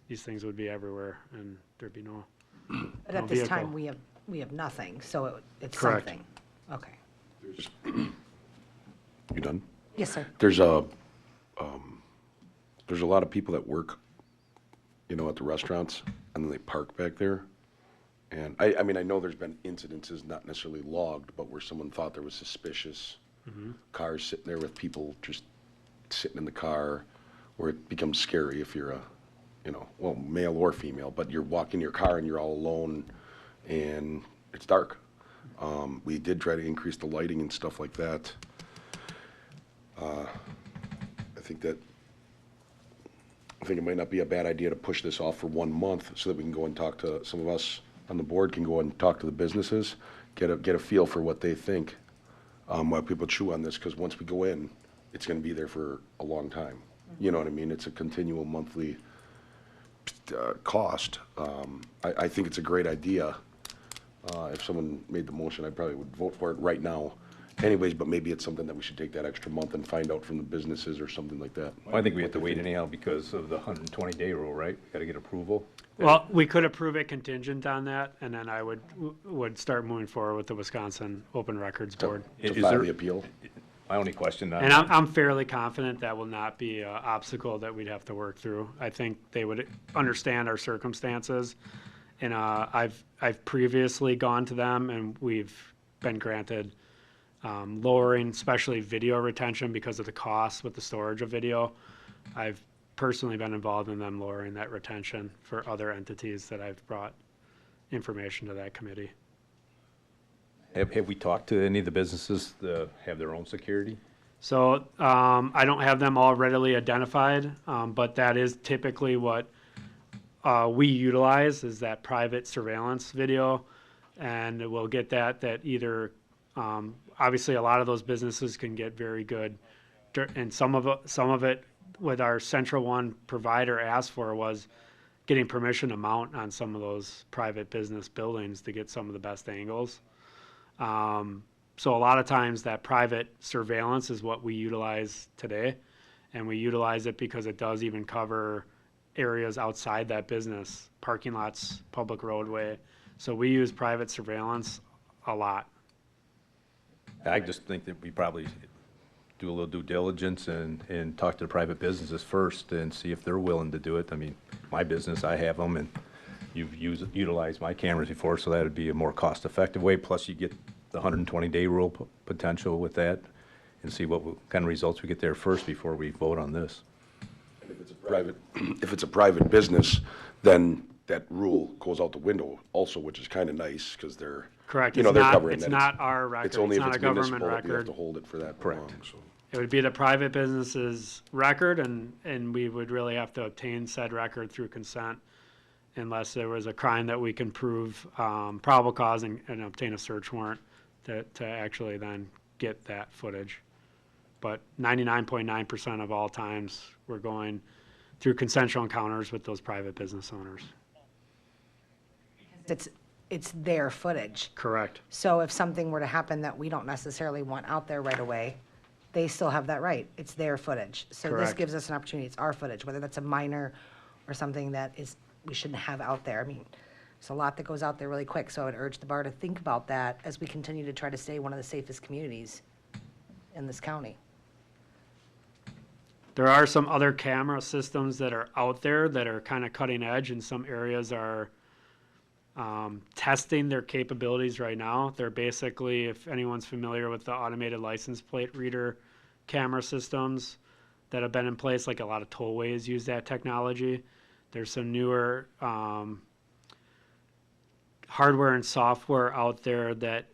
Speaker 15: these things would be everywhere and there'd be no
Speaker 11: But at this time, we have nothing, so it's
Speaker 15: Correct.
Speaker 11: something. Okay.
Speaker 1: You done?
Speaker 11: Yes, sir.
Speaker 1: There's a lot of people that work, at the restaurants, and then they park back there. And I mean, I know there's been incidences, not necessarily logged, but where someone thought there was suspicious cars sitting there with people just sitting in the car, where it becomes scary if you're male or female, but you're walking your car and you're all alone and it's dark. We did try to increase the lighting and stuff like that. I think it might not be a bad idea to push this off for 1 month so that we can go and talk to, some of us on the board can go and talk to the businesses, get a feel for what they think, while people chew on this, because once we go in, it's going to be there for a long time. You know what I mean? It's a continual monthly cost. I think it's a great idea. If someone made the motion, I probably would vote for it right now anyways, but maybe it's something that we should take that extra month and find out from the businesses or something like that.
Speaker 7: I think we have to wait anyhow because of the 120-day rule, right? Got to get approval.
Speaker 15: Well, we could approve it contingent on that, and then I would start moving forward with the Wisconsin Open Records Board.
Speaker 1: To file the appeal.
Speaker 7: My only question on
Speaker 15: And I'm fairly confident that will not be an obstacle that we'd have to work through. I think they would understand our circumstances. And I've previously gone to them, and we've been granted lowering, especially video retention, because of the cost with the storage of video. I've personally been involved in them lowering that retention for other entities that I've brought information to that committee.
Speaker 7: Have we talked to any of the businesses that have their own security?
Speaker 15: So I don't have them all readily identified, but that is typically what we utilize, is that private surveillance video. And we'll get that either, obviously a lot of those businesses can get very good, and some of it with our Central One provider asked for was getting permission to mount on some of those private business buildings to get some of the best angles. So a lot of times that private surveillance is what we utilize today, and we utilize it because it does even cover areas outside that business, parking lots, public roadway. So we use private surveillance a lot.
Speaker 7: I just think that we probably do a little due diligence and talk to the private businesses first and see if they're willing to do it. I mean, my business, I have them, and you've utilized my cameras before, so that'd be a more cost-effective way. Plus, you get the 120-day rule potential with that, and see what kind of results we get there first before we vote on this.
Speaker 1: If it's a private business, then that rule goes out the window also, which is kind of nice, because they're,
Speaker 15: Correct.
Speaker 1: you know, they're covering
Speaker 15: It's
Speaker 1: that.
Speaker 15: not our record.
Speaker 1: It's only if
Speaker 15: not
Speaker 1: it's
Speaker 15: a government
Speaker 1: municipal that we have
Speaker 15: record.
Speaker 1: to hold it for that
Speaker 7: Correct.
Speaker 1: long, so.
Speaker 15: It would be the private business's record, and we would really have to obtain said record through consent unless there was a crime that we can prove probable cause and obtain a search warrant to actually then get that footage. But 99.9% of all times, we're going through consensual encounters with those private business owners.
Speaker 11: It's their footage.
Speaker 15: Correct.
Speaker 11: So if something were to happen that we don't necessarily want out there right away, they still have that right. It's their footage. So this
Speaker 15: Correct.
Speaker 11: gives us an opportunity. It's our footage, whether that's a minor or something that is, we shouldn't have out there. I mean, there's a lot that goes out there really quick, so I would urge the bar to think about that as we continue to try to stay one of the safest communities in this county.
Speaker 15: There are some other camera systems that are out there that are kind of cutting edge, and some areas are testing their capabilities right now. They're basically, if anyone's familiar with the automated license plate reader camera systems that have been in place, like a lot of tollways use that technology. There's some newer hardware and software out there that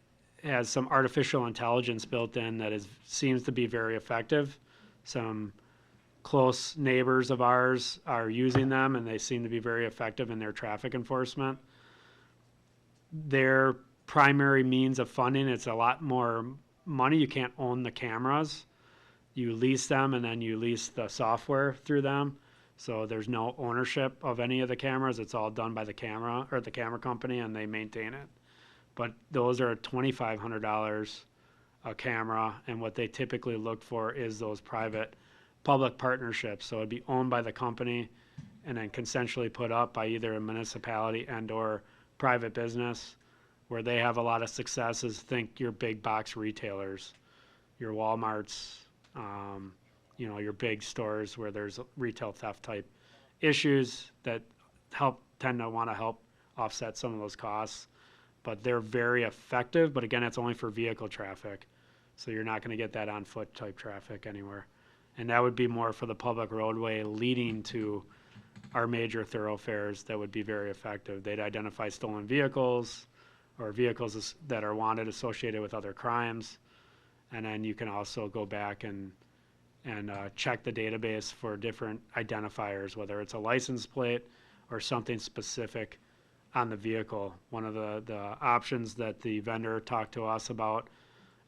Speaker 15: has some artificial intelligence built in that seems to be very effective. Some close neighbors of ours are using them, and they seem to be very effective in their traffic enforcement. Their primary means of funding, it's a lot more money. You can't own the cameras. You lease them, and then you lease the software through them. So there's no ownership of any of the cameras. It's all done by the camera or the camera company, and they maintain it. But those are $2,500 a camera, and what they typically look for is those private public partnerships. So it'd be owned by the company and then consensually put up by either a municipality and or private business. Where they have a lot of successes, think your big box retailers, your Walmarts, you know, your big stores where there's retail theft type issues that tend to want to help offset some of those costs. But they're very effective, but again, it's only for vehicle traffic. So you're not going to get that on foot type traffic anywhere. And that would be more for the public roadway leading to our major thoroughfares that would be very effective. They'd identify stolen vehicles or vehicles that are wanted associated with other crimes. And then you can also go back and check the database for different identifiers, whether it's a license plate or something specific on the vehicle. One of the options that the vendor talked to us about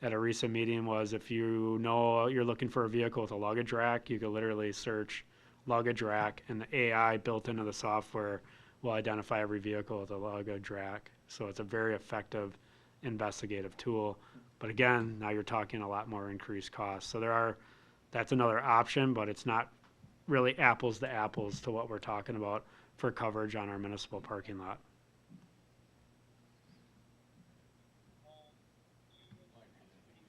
Speaker 15: at a recent meeting was, if you know you're looking for a vehicle with a luggage rack, you could literally search luggage rack, and the AI built into the software will identify every vehicle with a luggage rack. So it's a very effective investigative tool. But again, now you're talking a lot more increased costs. So that's another option, but it's not really apples to apples to what we're talking about for coverage on our municipal parking lot.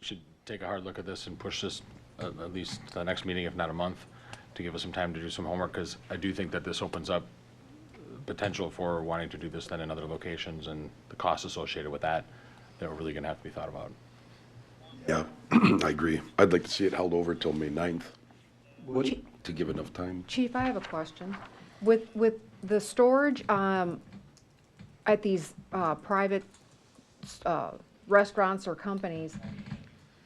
Speaker 14: We should take a hard look at this and push this at least to the next meeting, if not a month, to give us some time to do some homework, because I do think that this opens up potential for wanting to do this then in other locations, and the costs associated with that are really going to have to be thought about.
Speaker 1: Yeah, I agree. I'd like to see it held over till May 9th to give enough time.
Speaker 10: Chief, I have a question. With the storage at these private restaurants or companies,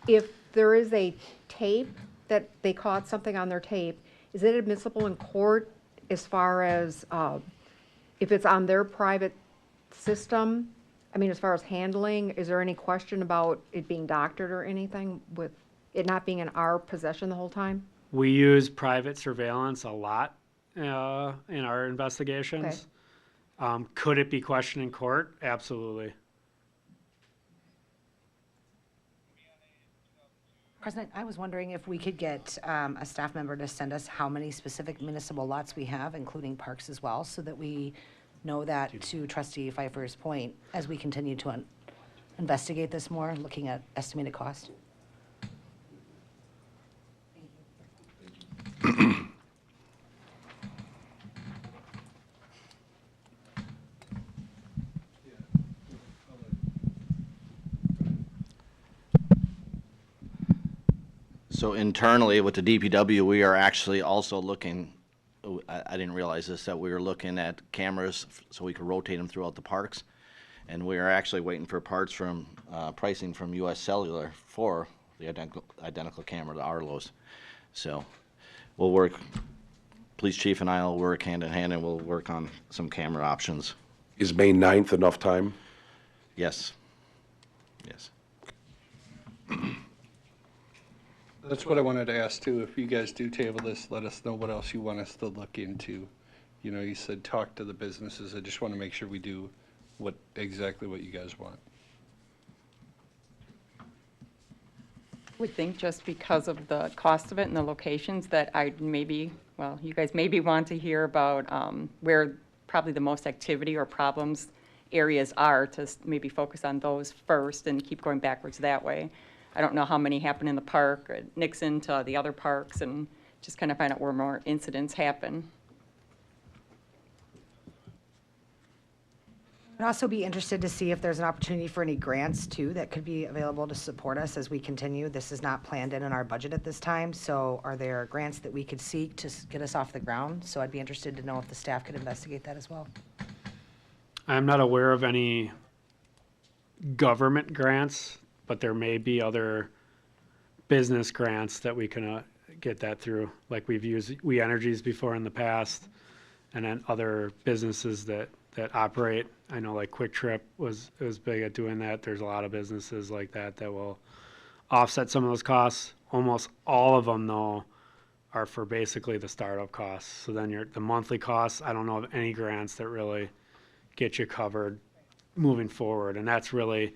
Speaker 10: if there is a tape that they caught something on their tape, is it admissible in court as far as if it's on their private system? I mean, as far as handling, is there any question about it being doctored or anything with it not being in our possession the whole time?
Speaker 15: We use private surveillance a lot in our investigations.
Speaker 10: Okay.
Speaker 15: Could it be questioned in court? Absolutely.
Speaker 11: President, I was wondering if we could get a staff member to send us how many specific municipal lots we have, including parks as well, so that we know that, to Trustee Pfeiffer's point, as we continue to investigate this more, looking at estimated cost.
Speaker 6: So internally with the DPW, we are actually also looking, I didn't realize this, that we were looking at cameras so we could rotate them throughout the parks. And we are actually waiting for parts from, pricing from US Cellular for the identical camera, the Arlos. So we'll work, Police Chief and I will work hand in hand, and we'll work on some camera options.
Speaker 1: Is May 9th enough time?
Speaker 6: Yes. Yes.
Speaker 16: That's what I wanted to ask too. If you guys do table this, let us know what else you want us to look into. You know, you said talk to the businesses. I just want to make sure we do exactly what you guys want.
Speaker 5: Would think just because of the cost of it and the locations that I'd maybe, well, you guys maybe want to hear about where probably the most activity or problems areas are, to maybe focus on those first and keep going backwards that way. I don't know how many happen in the park, or Nixon to the other parks, and just kind of find out where more incidents happen.
Speaker 11: I'd also be interested to see if there's an opportunity for any grants too that could be available to support us as we continue. This is not planned in our budget at this time, so are there grants that we could seek to get us off the ground? So I'd be interested to know if the staff could investigate that as well.
Speaker 15: I'm not aware of any government grants, but there may be other business grants that we can get that through. Like we've used We Energies before in the past, and then other businesses that operate. I know like Quick Trip was big at doing that. There's a lot of businesses like that that will offset some of those costs. Almost all of them though are for basically the startup costs. So then the monthly costs, I don't know of any grants that really get you covered moving forward. And that's really,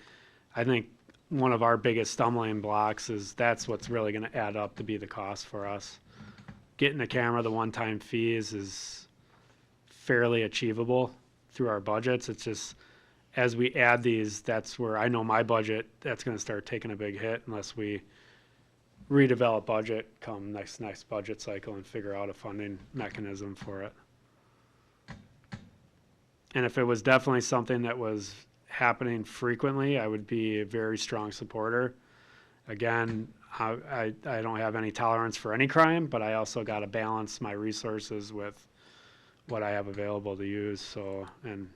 Speaker 15: I think, one of our biggest stumbling blocks is that's what's really going to add up to be the cost for us. Getting the camera, the one-time fees is fairly achievable through our budgets. It's just as we add these, that's where I know my budget, that's going to start taking a big hit unless we redevelop budget come next budget cycle and figure out a funding mechanism for it. And if it was definitely something that was happening frequently, I would be a very strong supporter. Again, I don't have any tolerance for any crime, but I also got to balance my resources with what I have available to use, so, and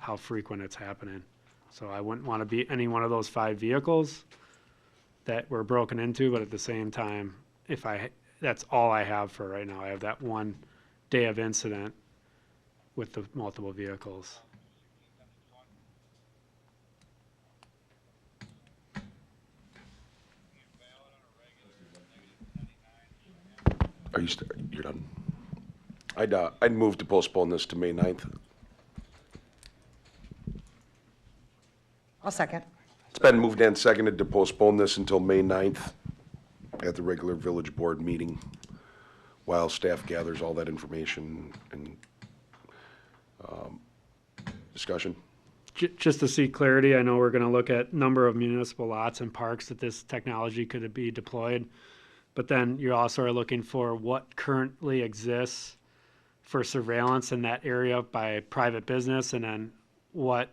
Speaker 15: how frequent it's happening. So I wouldn't want to be any one of those 5 vehicles that were broken into, but at the same time, that's all I have for right now. I have that one day of incident with the multiple vehicles.
Speaker 1: You're done? I'd move to postpone this to May 9th.
Speaker 11: I'll second.
Speaker 1: It's been moved and seconded to postpone this until May 9th at the regular village board meeting, while staff gathers all that information and discussion.
Speaker 15: Just to see clarity, I know we're going to look at number of municipal lots and parks that this technology could be deployed, but then you also are looking for what currently exists for surveillance in that area by private business, and then what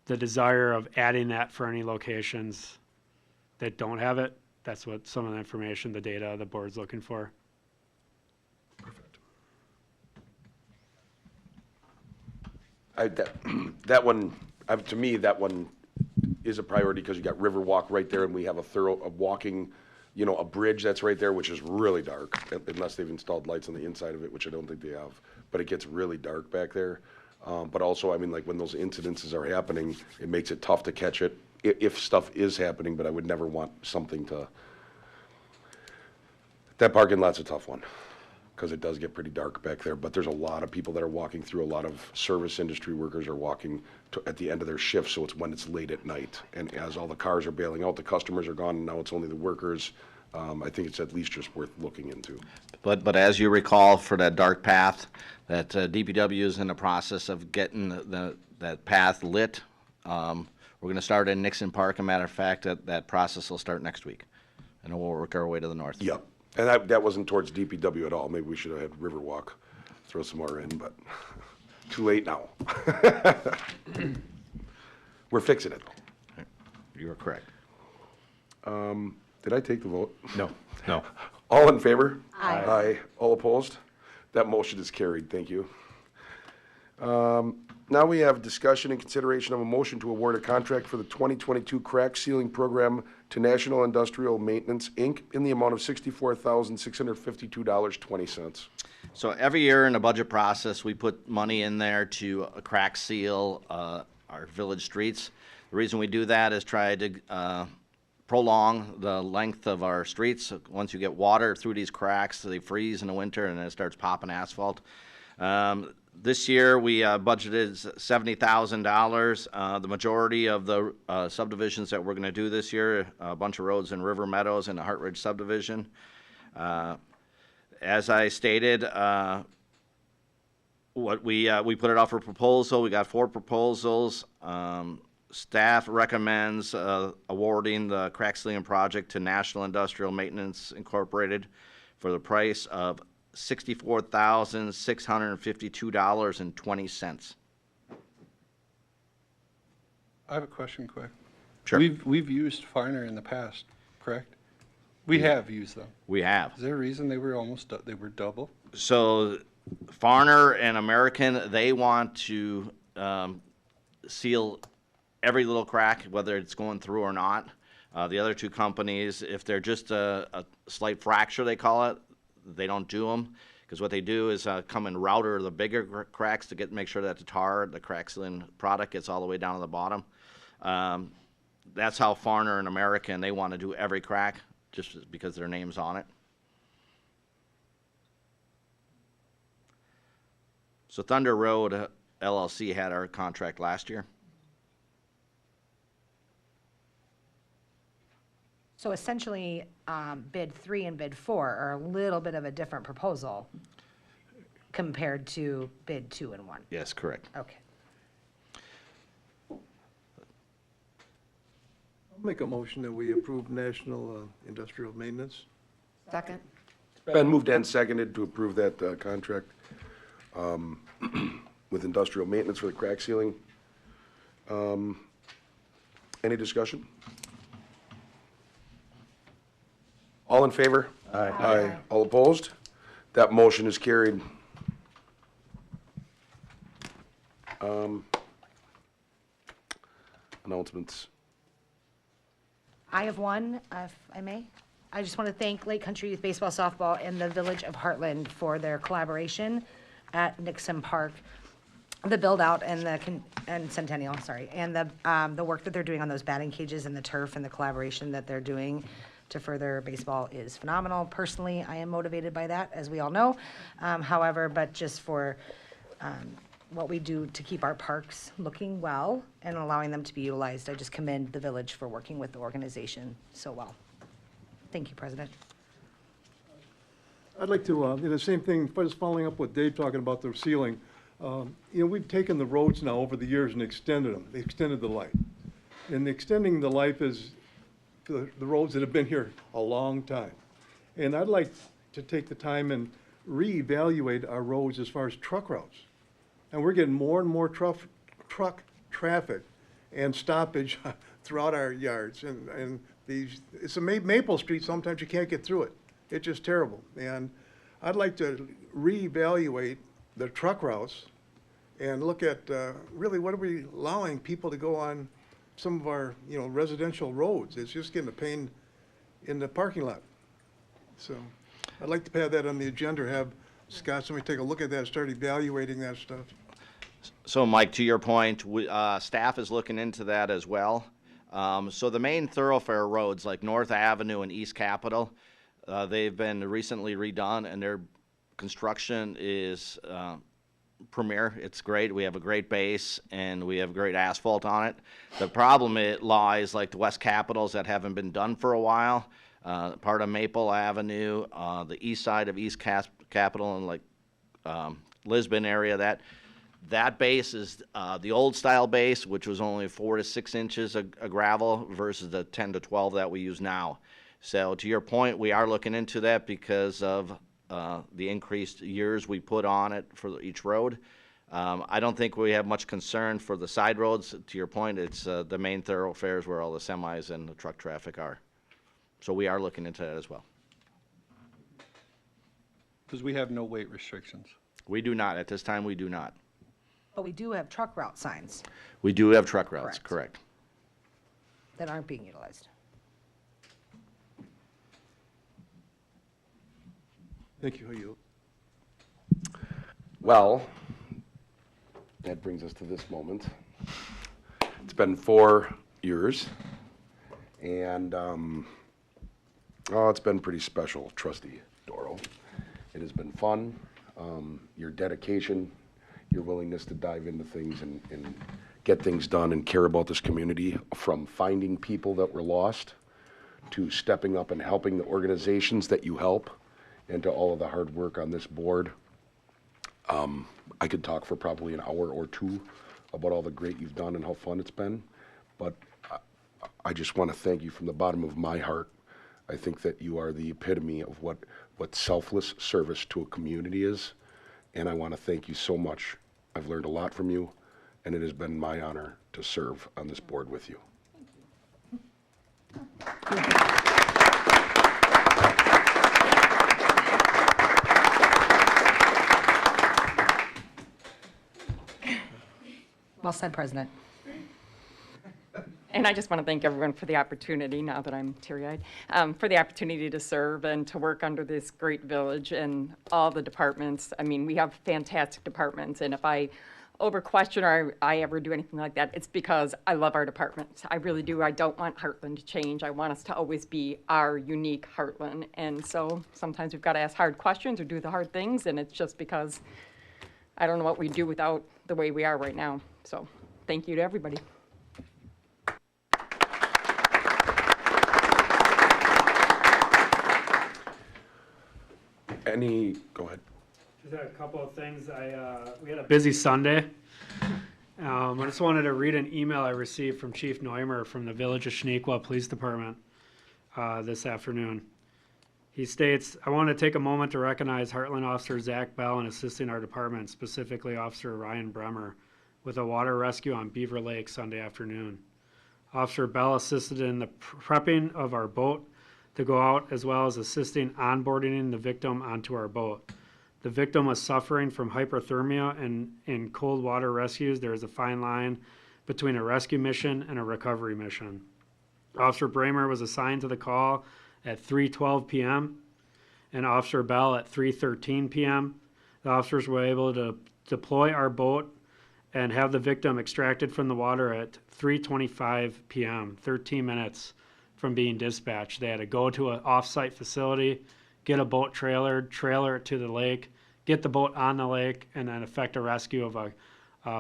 Speaker 15: the desire of adding that for any locations that don't have it. That's what some of the information, the data the board's looking for.
Speaker 1: Perfect. That one, to me, that one is a priority because you got Riverwalk right there, and we have a walking, a bridge that's right there, which is really dark, unless they've installed lights on the inside of it, which I don't think they have. But it gets really dark back there. But also, I mean, like when those incidences are happening, it makes it tough to catch it if stuff is happening, but I would never want something to. That parking lot's a tough one. because it does get pretty dark back there. But there's a lot of people that are walking through. A lot of service industry workers are walking at the end of their shift, so it's when it's late at night. And as all the cars are bailing out, the customers are gone, and now it's only the workers. I think it's at least just worth looking into.
Speaker 6: But as you recall, for that dark path, that DPW is in the process of getting that path lit. We're going to start in Nixon Park. As a matter of fact, that process will start next week, and we'll work our way to the north.
Speaker 1: Yep. And that wasn't towards DPW at all. Maybe we should have had Riverwalk throw some more in, but too late now. We're fixing it.
Speaker 6: You are correct.
Speaker 1: Did I take the vote?
Speaker 7: No, no.
Speaker 1: All in favor?
Speaker 11: Aye.
Speaker 1: Aye. All opposed? That motion is carried. Thank you. Now we have discussion and consideration of a motion to award a contract for the 2022 crack sealing program to National Industrial Maintenance, Inc. in the amount of $64,652.20.
Speaker 6: So every year in the budget process, we put money in there to crack seal our village streets. The reason we do that is try to prolong the length of our streets. Once you get water through these cracks, they freeze in the winter and then it starts popping asphalt. This year, we budgeted $70,000. The majority of the subdivisions that we're going to do this year, a bunch of roads in River Meadows and the Hartridge subdivision. As I stated, we put it out for proposal. We got 4 proposals. Staff recommends awarding the crack sealing project to National Industrial Maintenance Incorporated for the price of $64,652.20.
Speaker 16: I have a question quick.
Speaker 6: Sure.
Speaker 16: We've used Farner in the past, correct? We have used them.
Speaker 6: We have.
Speaker 16: Is there a reason they were they were double?
Speaker 6: So Farner and American, they want to seal every little crack, whether it's going through or not. The other 2 companies, if they're just a slight fracture, they call it, they don't do them, because what they do is come and router the bigger cracks to make sure that the crack sealing product gets all the way down to the bottom. That's how Farner and American, they want to do every crack, just because their name's on it. So Thunder Road LLC had our contract last year.
Speaker 11: So essentially, bid 3 and bid 4 are a little bit of a different proposal compared to bid 2 and 1.
Speaker 6: Yes, correct.
Speaker 11: Okay.
Speaker 2: I'll make a motion that we approve National Industrial Maintenance.
Speaker 10: Second.
Speaker 1: Been moved and seconded to approve that contract with industrial maintenance for the crack sealing. Any discussion? All in favor?
Speaker 7: Aye.
Speaker 1: Aye. All opposed? That motion is carried. Announcements.
Speaker 11: I have one, if I may. I just want to thank Lake Country Youth Baseball Softball and the Village of Hartland for their collaboration at Nixon Park, the build-out and Centennial, sorry, and the work that they're doing on those batting cages and the turf and the collaboration that they're doing to further baseball is phenomenal. Personally, I am motivated by that, as we all know. However, but just for what we do to keep our parks looking well and allowing them to be utilized, I just commend the village for working with the organization so well. Thank you, President.
Speaker 2: I'd like to, the same thing, just following up what Dave talking about the ceiling. We've taken the roads now over the years and extended them. They extended the life. And extending the life is the roads that have been here a long time. And I'd like to take the time and reevaluate our roads as far as truck routes. And we're getting more and more truck traffic and stoppage throughout our yards. And it's a Maple Street, sometimes you can't get through it. It's just terrible. And I'd like to reevaluate the truck routes and look at really what are we allowing people to go on some of our residential roads. It's just getting a pain in the parking lot. So I'd like to have that on the agenda, have Scott, somebody take a look at that, start evaluating that stuff.
Speaker 6: So Mike, to your point, staff is looking into that as well. So the main thoroughfare roads like North Avenue and East Capitol, they've been recently redone and they're construction is premier. It's great. We have a great base and we have great asphalt on it. The problem it lies like the West Capitals that haven't been done for a while. Part of Maple Avenue, the east side of East Capitol and like Lisbon area. That base is the old style base, which was only 4 to 6 inches of gravel versus the 10 to 12 that we use now. So to your point, we are looking into that because of the increased years we put on it for each road. I don't think we have much concern for the side roads. To your point, it's the main thoroughfares where all the semis and the truck traffic are. So we are looking into that as well.
Speaker 16: Because we have no weight restrictions.
Speaker 6: We do not. At this time, we do not.
Speaker 11: But we do have truck route signs
Speaker 6: We do have truck routes, correct.
Speaker 11: that aren't being utilized.
Speaker 2: Thank you. You.
Speaker 1: Well, that brings us to this moment. It's been 4 years, and it's been pretty special, Trustee Dorau. It has been fun. Your dedication, your willingness to dive into things and get things done and care about this community, from finding people that were lost to stepping up and helping the organizations that you help, and to all of the hard work on this board. I could talk for probably an hour or two about all the great you've done and how fun it's been, but I just want to thank you from the bottom of my heart. I think that you are the epitome of what selfless service to a community is, and I want to thank you so much. I've learned a lot from you, and it has been my honor to serve on this board with you.
Speaker 11: Well said, President.
Speaker 5: And I just want to thank everyone for the opportunity, now that I'm teary-eyed, for the opportunity to serve and to work under this great village and all the departments. I mean, we have fantastic departments, and if I over-question or I ever do anything like that, it's because I love our departments. I really do. I don't want Hartland to change. I want us to always be our unique Hartland. And so sometimes we've got to ask hard questions or do the hard things, and it's just because I don't know what we'd do without the way we are right now. So thank you to everybody.
Speaker 1: Go ahead.
Speaker 15: Just had a couple of things. We had a busy Sunday. I just wanted to read an email I received from Chief Neumer from the Village of Shaniqua Police Department this afternoon. He states, I want to take a moment to recognize Hartland Officer Zach Bell in assisting our department, specifically Officer Ryan Bremer, with a water rescue on Beaver Lake Sunday afternoon. Officer Bell assisted in the prepping of our boat to go out, as well as assisting onboarding the victim onto our boat. The victim was suffering from hypothermia, and in cold water rescues, there is a fine line between a rescue mission and a recovery mission. Officer Bremer was assigned to the call at 3:12 p.m. and Officer Bell at 3:13 p.m. The officers were able to deploy our boat and have the victim extracted from the water at 3:25 p.m., 13 minutes from being dispatched. They had to go to an off-site facility, get a boat trailer it to the lake, get the boat on the lake, and then effect a rescue of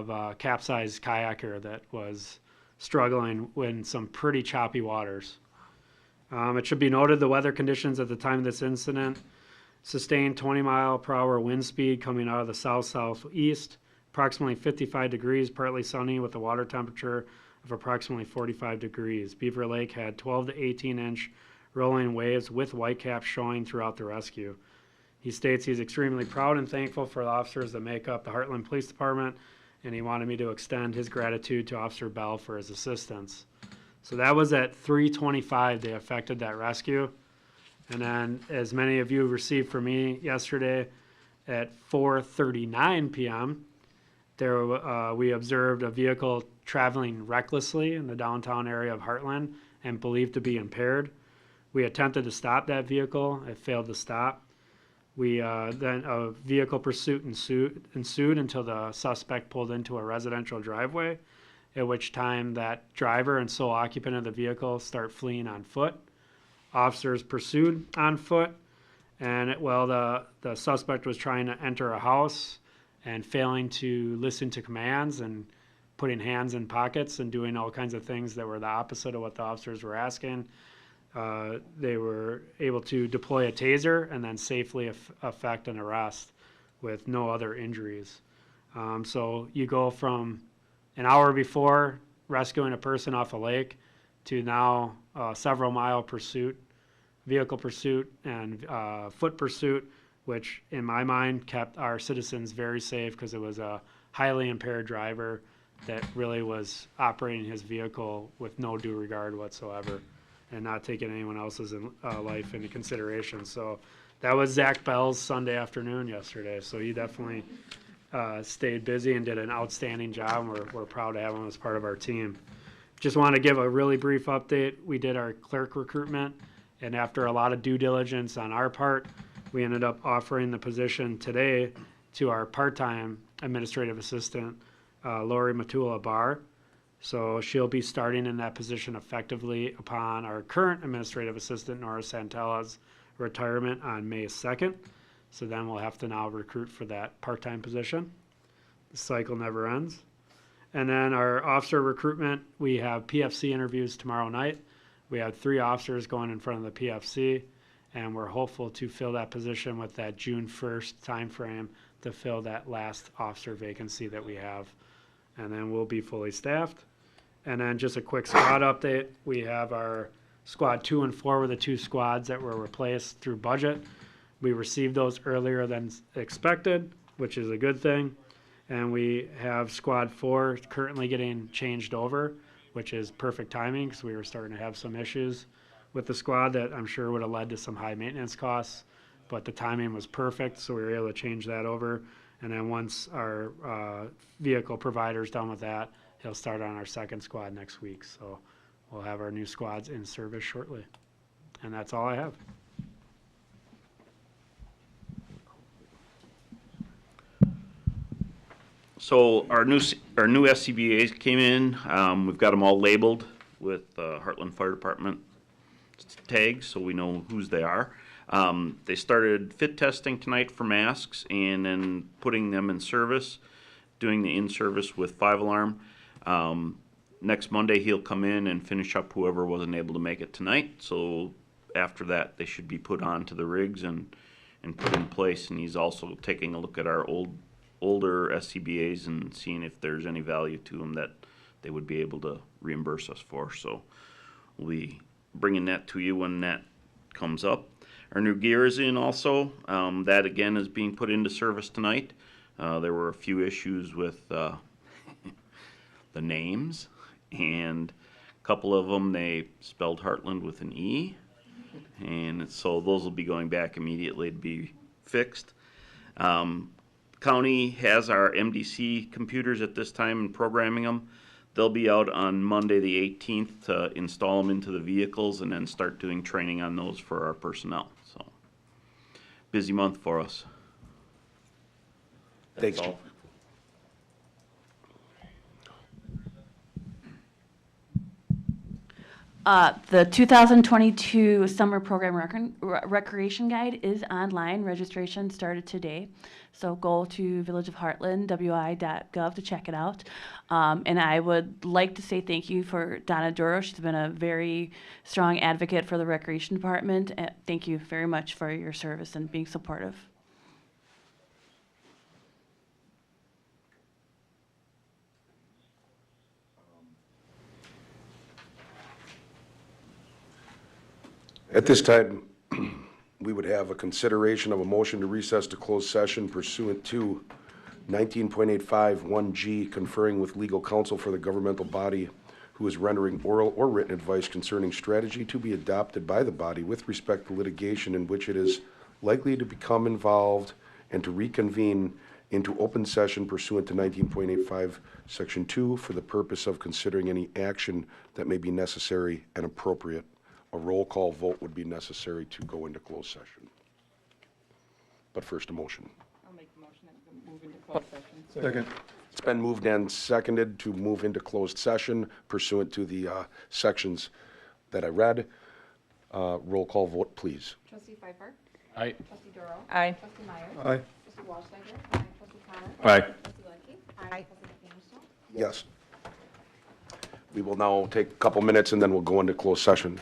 Speaker 15: a capsized kayaker that was struggling in some pretty choppy waters. It should be noted the weather conditions at the time of this incident: sustained 20-mile-per-hour wind speed coming out of the south-southeast, approximately 55 degrees, partly sunny with a water temperature of approximately 45 degrees. Beaver Lake had 12 to 18-inch rolling waves with whitecaps showing throughout the rescue. He states he's extremely proud and thankful for the officers that make up the Hartland Police Department, and he wanted me to extend his gratitude to Officer Bell for his assistance. So that was at 3:25 they effected that rescue. And then, as many of you received from me yesterday, at 4:39 p.m., we observed a vehicle traveling recklessly in the downtown area of Hartland and believed to be impaired. We attempted to stop that vehicle. It failed to stop. Then a vehicle pursuit ensued until the suspect pulled into a residential driveway, at which time that driver and sole occupant of the vehicle start fleeing on foot. Officers pursued on foot, And the suspect was trying to enter a house and failing to listen to commands and putting hands in pockets and doing all kinds of things that were the opposite of what the officers were asking. They were able to deploy a taser and then safely effect an arrest with no other injuries. So you go from an hour before rescuing a person off a lake to now several mile pursuit, vehicle pursuit, and foot pursuit, which in my mind kept our citizens very safe because it was a highly impaired driver that really was operating his vehicle with no due regard whatsoever and not taking anyone else's life into consideration. So that was Zach Bell's Sunday afternoon yesterday. So he definitely stayed busy and did an outstanding job. And we're proud to have him as part of our team. Just want to give a really brief update. We did our clerk recruitment, and after a lot of due diligence on our part, we ended up offering the position today to our part-time administrative assistant, Lori Matula Barr. So she'll be starting in that position effectively upon our current administrative assistant, Nora Santella's retirement on May 2nd. So then we'll have to now recruit for that part-time position. The cycle never ends. And then our officer recruitment, we have PFC interviews tomorrow night. We have 3 officers going in front of the PFC, and we're hopeful to fill that position with that June 1st timeframe to fill that last officer vacancy that we have. And then we'll be fully staffed. And then just a quick squad update. We have our squad 2 and 4 were the 2 squads that were replaced through budget. We received those earlier than expected, which is a good thing. And we have squad 4 currently getting changed over, which is perfect timing because we were starting to have some issues with the squad that I'm sure would have led to some high maintenance costs. But the timing was perfect, so we were able to change that over. And then once our vehicle provider's done with that, he'll start on our 2nd squad next week. So we'll have our new squads in service shortly. And that's all I have.
Speaker 17: So our new SCBA's came in. We've got them all labeled with Hartland Fire Department tags, so we know whose they are. They started fit testing tonight for masks and then putting them in service, doing the in-service with 5-alarm. Next Monday, he'll come in and finish up whoever wasn't able to make it tonight. So after that, they should be put onto the rigs and put in place. And he's also taking a look at our older SCBA's and seeing if there's any value to them that they would be able to reimburse us for. So we'll be bringing that to you when that comes up. Our new gear is in also. That again is being put into service tonight. There were a few issues with the names, and a couple of them they spelled Hartland with an E, and so those will be going back immediately to be fixed. County has our MDC computers at this time and programming them. They'll be out on Monday the 18th to install them into the vehicles and then start doing training on those for our personnel. So busy month for us.
Speaker 1: Thanks.
Speaker 17: That's all.
Speaker 8: The 2022 Summer Program Recreation Guide is online. Registration started today. So go to Village of Hartland, wi.gov to check it out. And I would like to say thank you for Donna Dorau. She's been a very strong advocate for the Recreation Department. Thank you very much for your service and being supportive.
Speaker 1: At this time, we would have a consideration of a motion to recess to closed session pursuant to 19.851G, conferring with legal counsel for the governmental body who is rendering oral or written advice concerning strategy to be adopted by the body with respect to litigation in which it is likely to become involved, and to reconvene into open session pursuant to 19.85 Section 2 for the purpose of considering any action that may be necessary and appropriate. A roll call vote would be necessary to go into closed session. But first, a motion.
Speaker 5: I'll make the motion and move into closed session.
Speaker 2: Second.
Speaker 1: It's been moved and seconded to move into closed session pursuant to the sections that I read. Roll call vote, please.
Speaker 9: Trustee Pfeiffer?
Speaker 14: Aye.
Speaker 8: Trustee Dorau.
Speaker 5: Aye.
Speaker 8: Trustee Meyer.
Speaker 2: Aye.
Speaker 8: Trustee Walshiger. Aye. Trustee Connor.
Speaker 14: Aye.
Speaker 8: Trustee Ledke.
Speaker 11: Aye.
Speaker 8: Trustee McAnister.
Speaker 1: Yes. We will now take a couple minutes and then we'll go into closed session.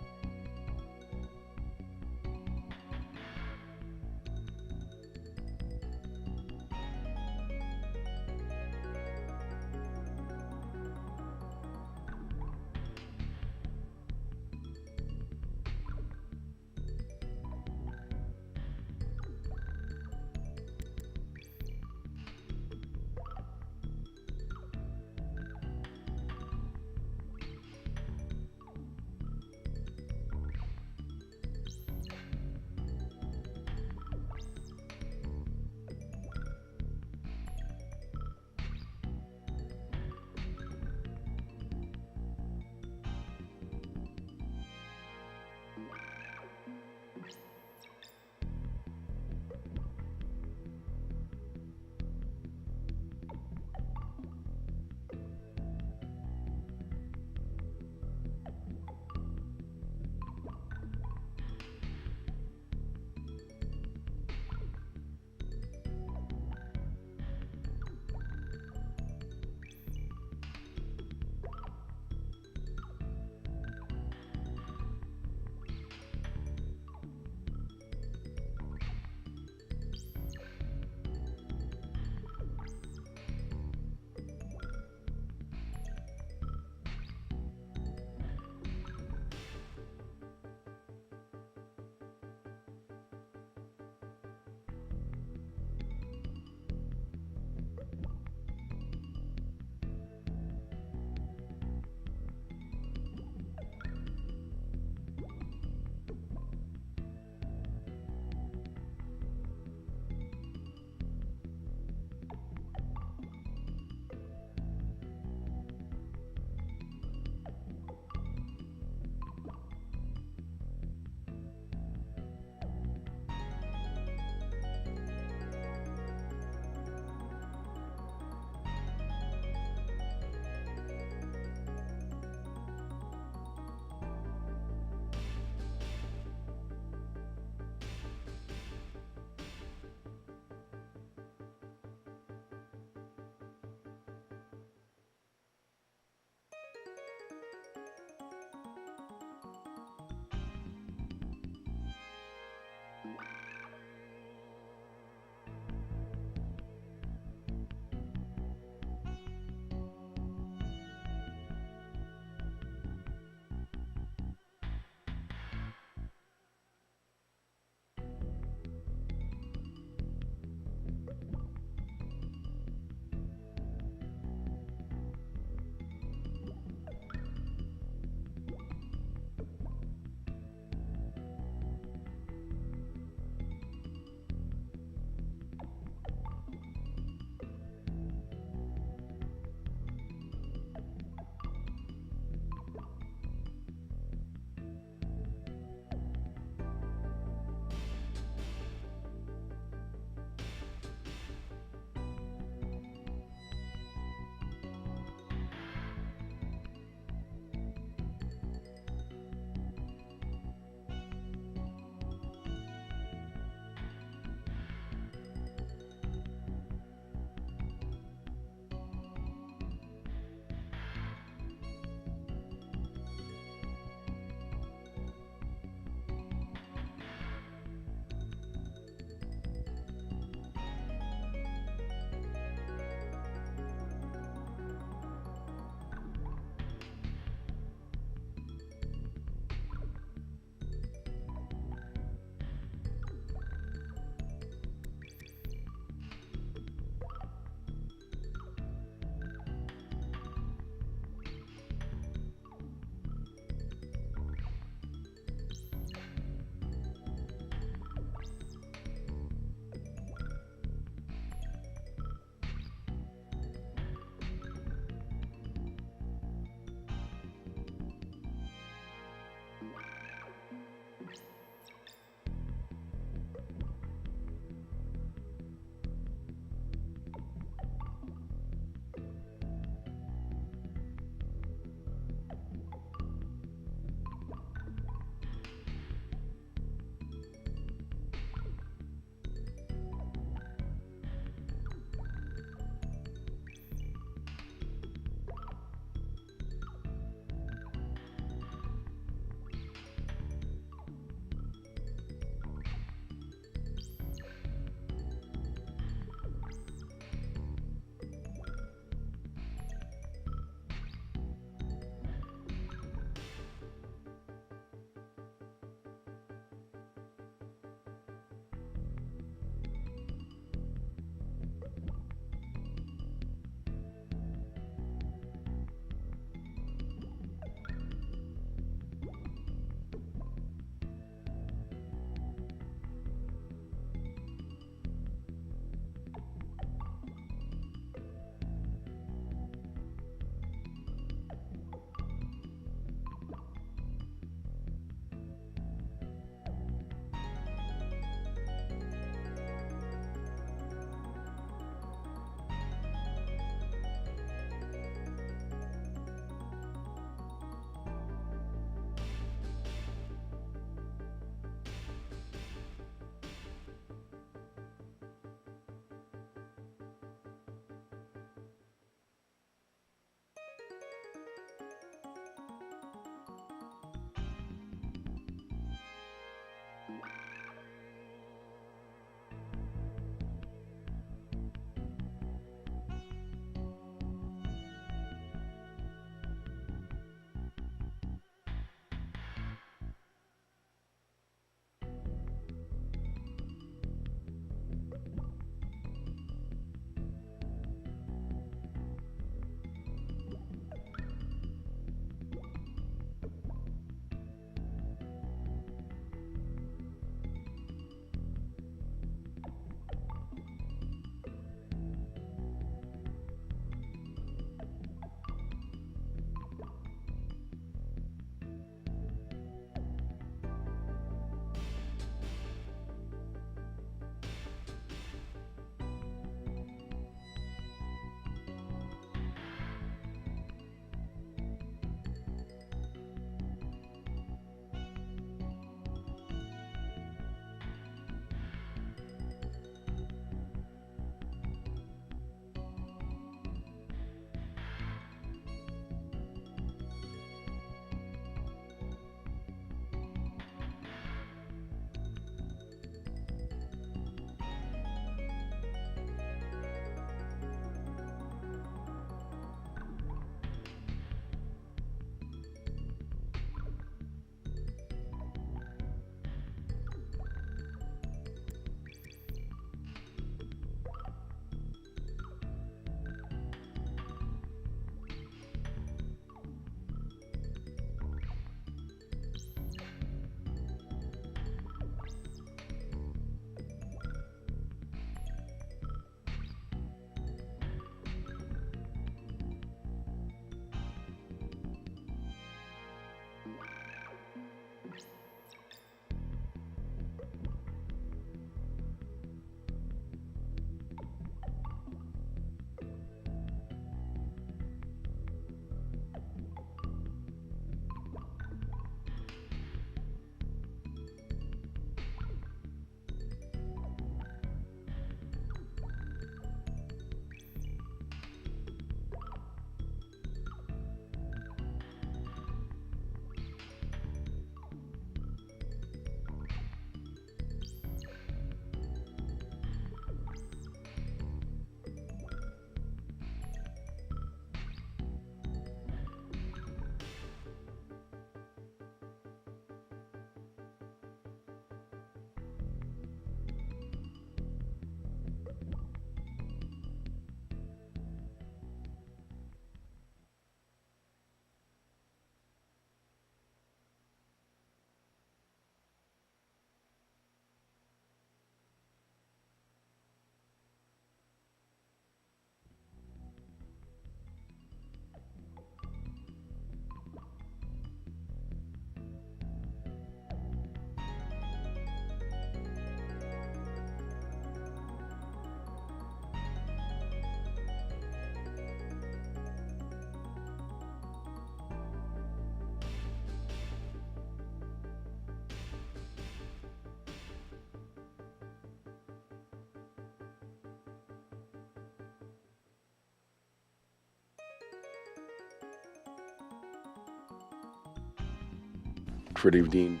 Speaker 1: for it being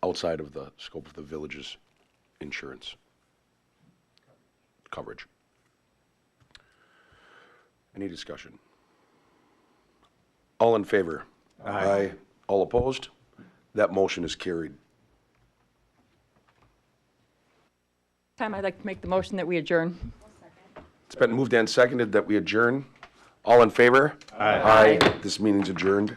Speaker 1: outside of the scope of the village's insurance coverage. Any discussion? All in favor? Aye. All opposed? That motion is carried.
Speaker 5: Time, I'd like to make the motion that we adjourn.
Speaker 1: It's been moved and seconded that we adjourn. All in favor? Aye. This meeting's adjourned.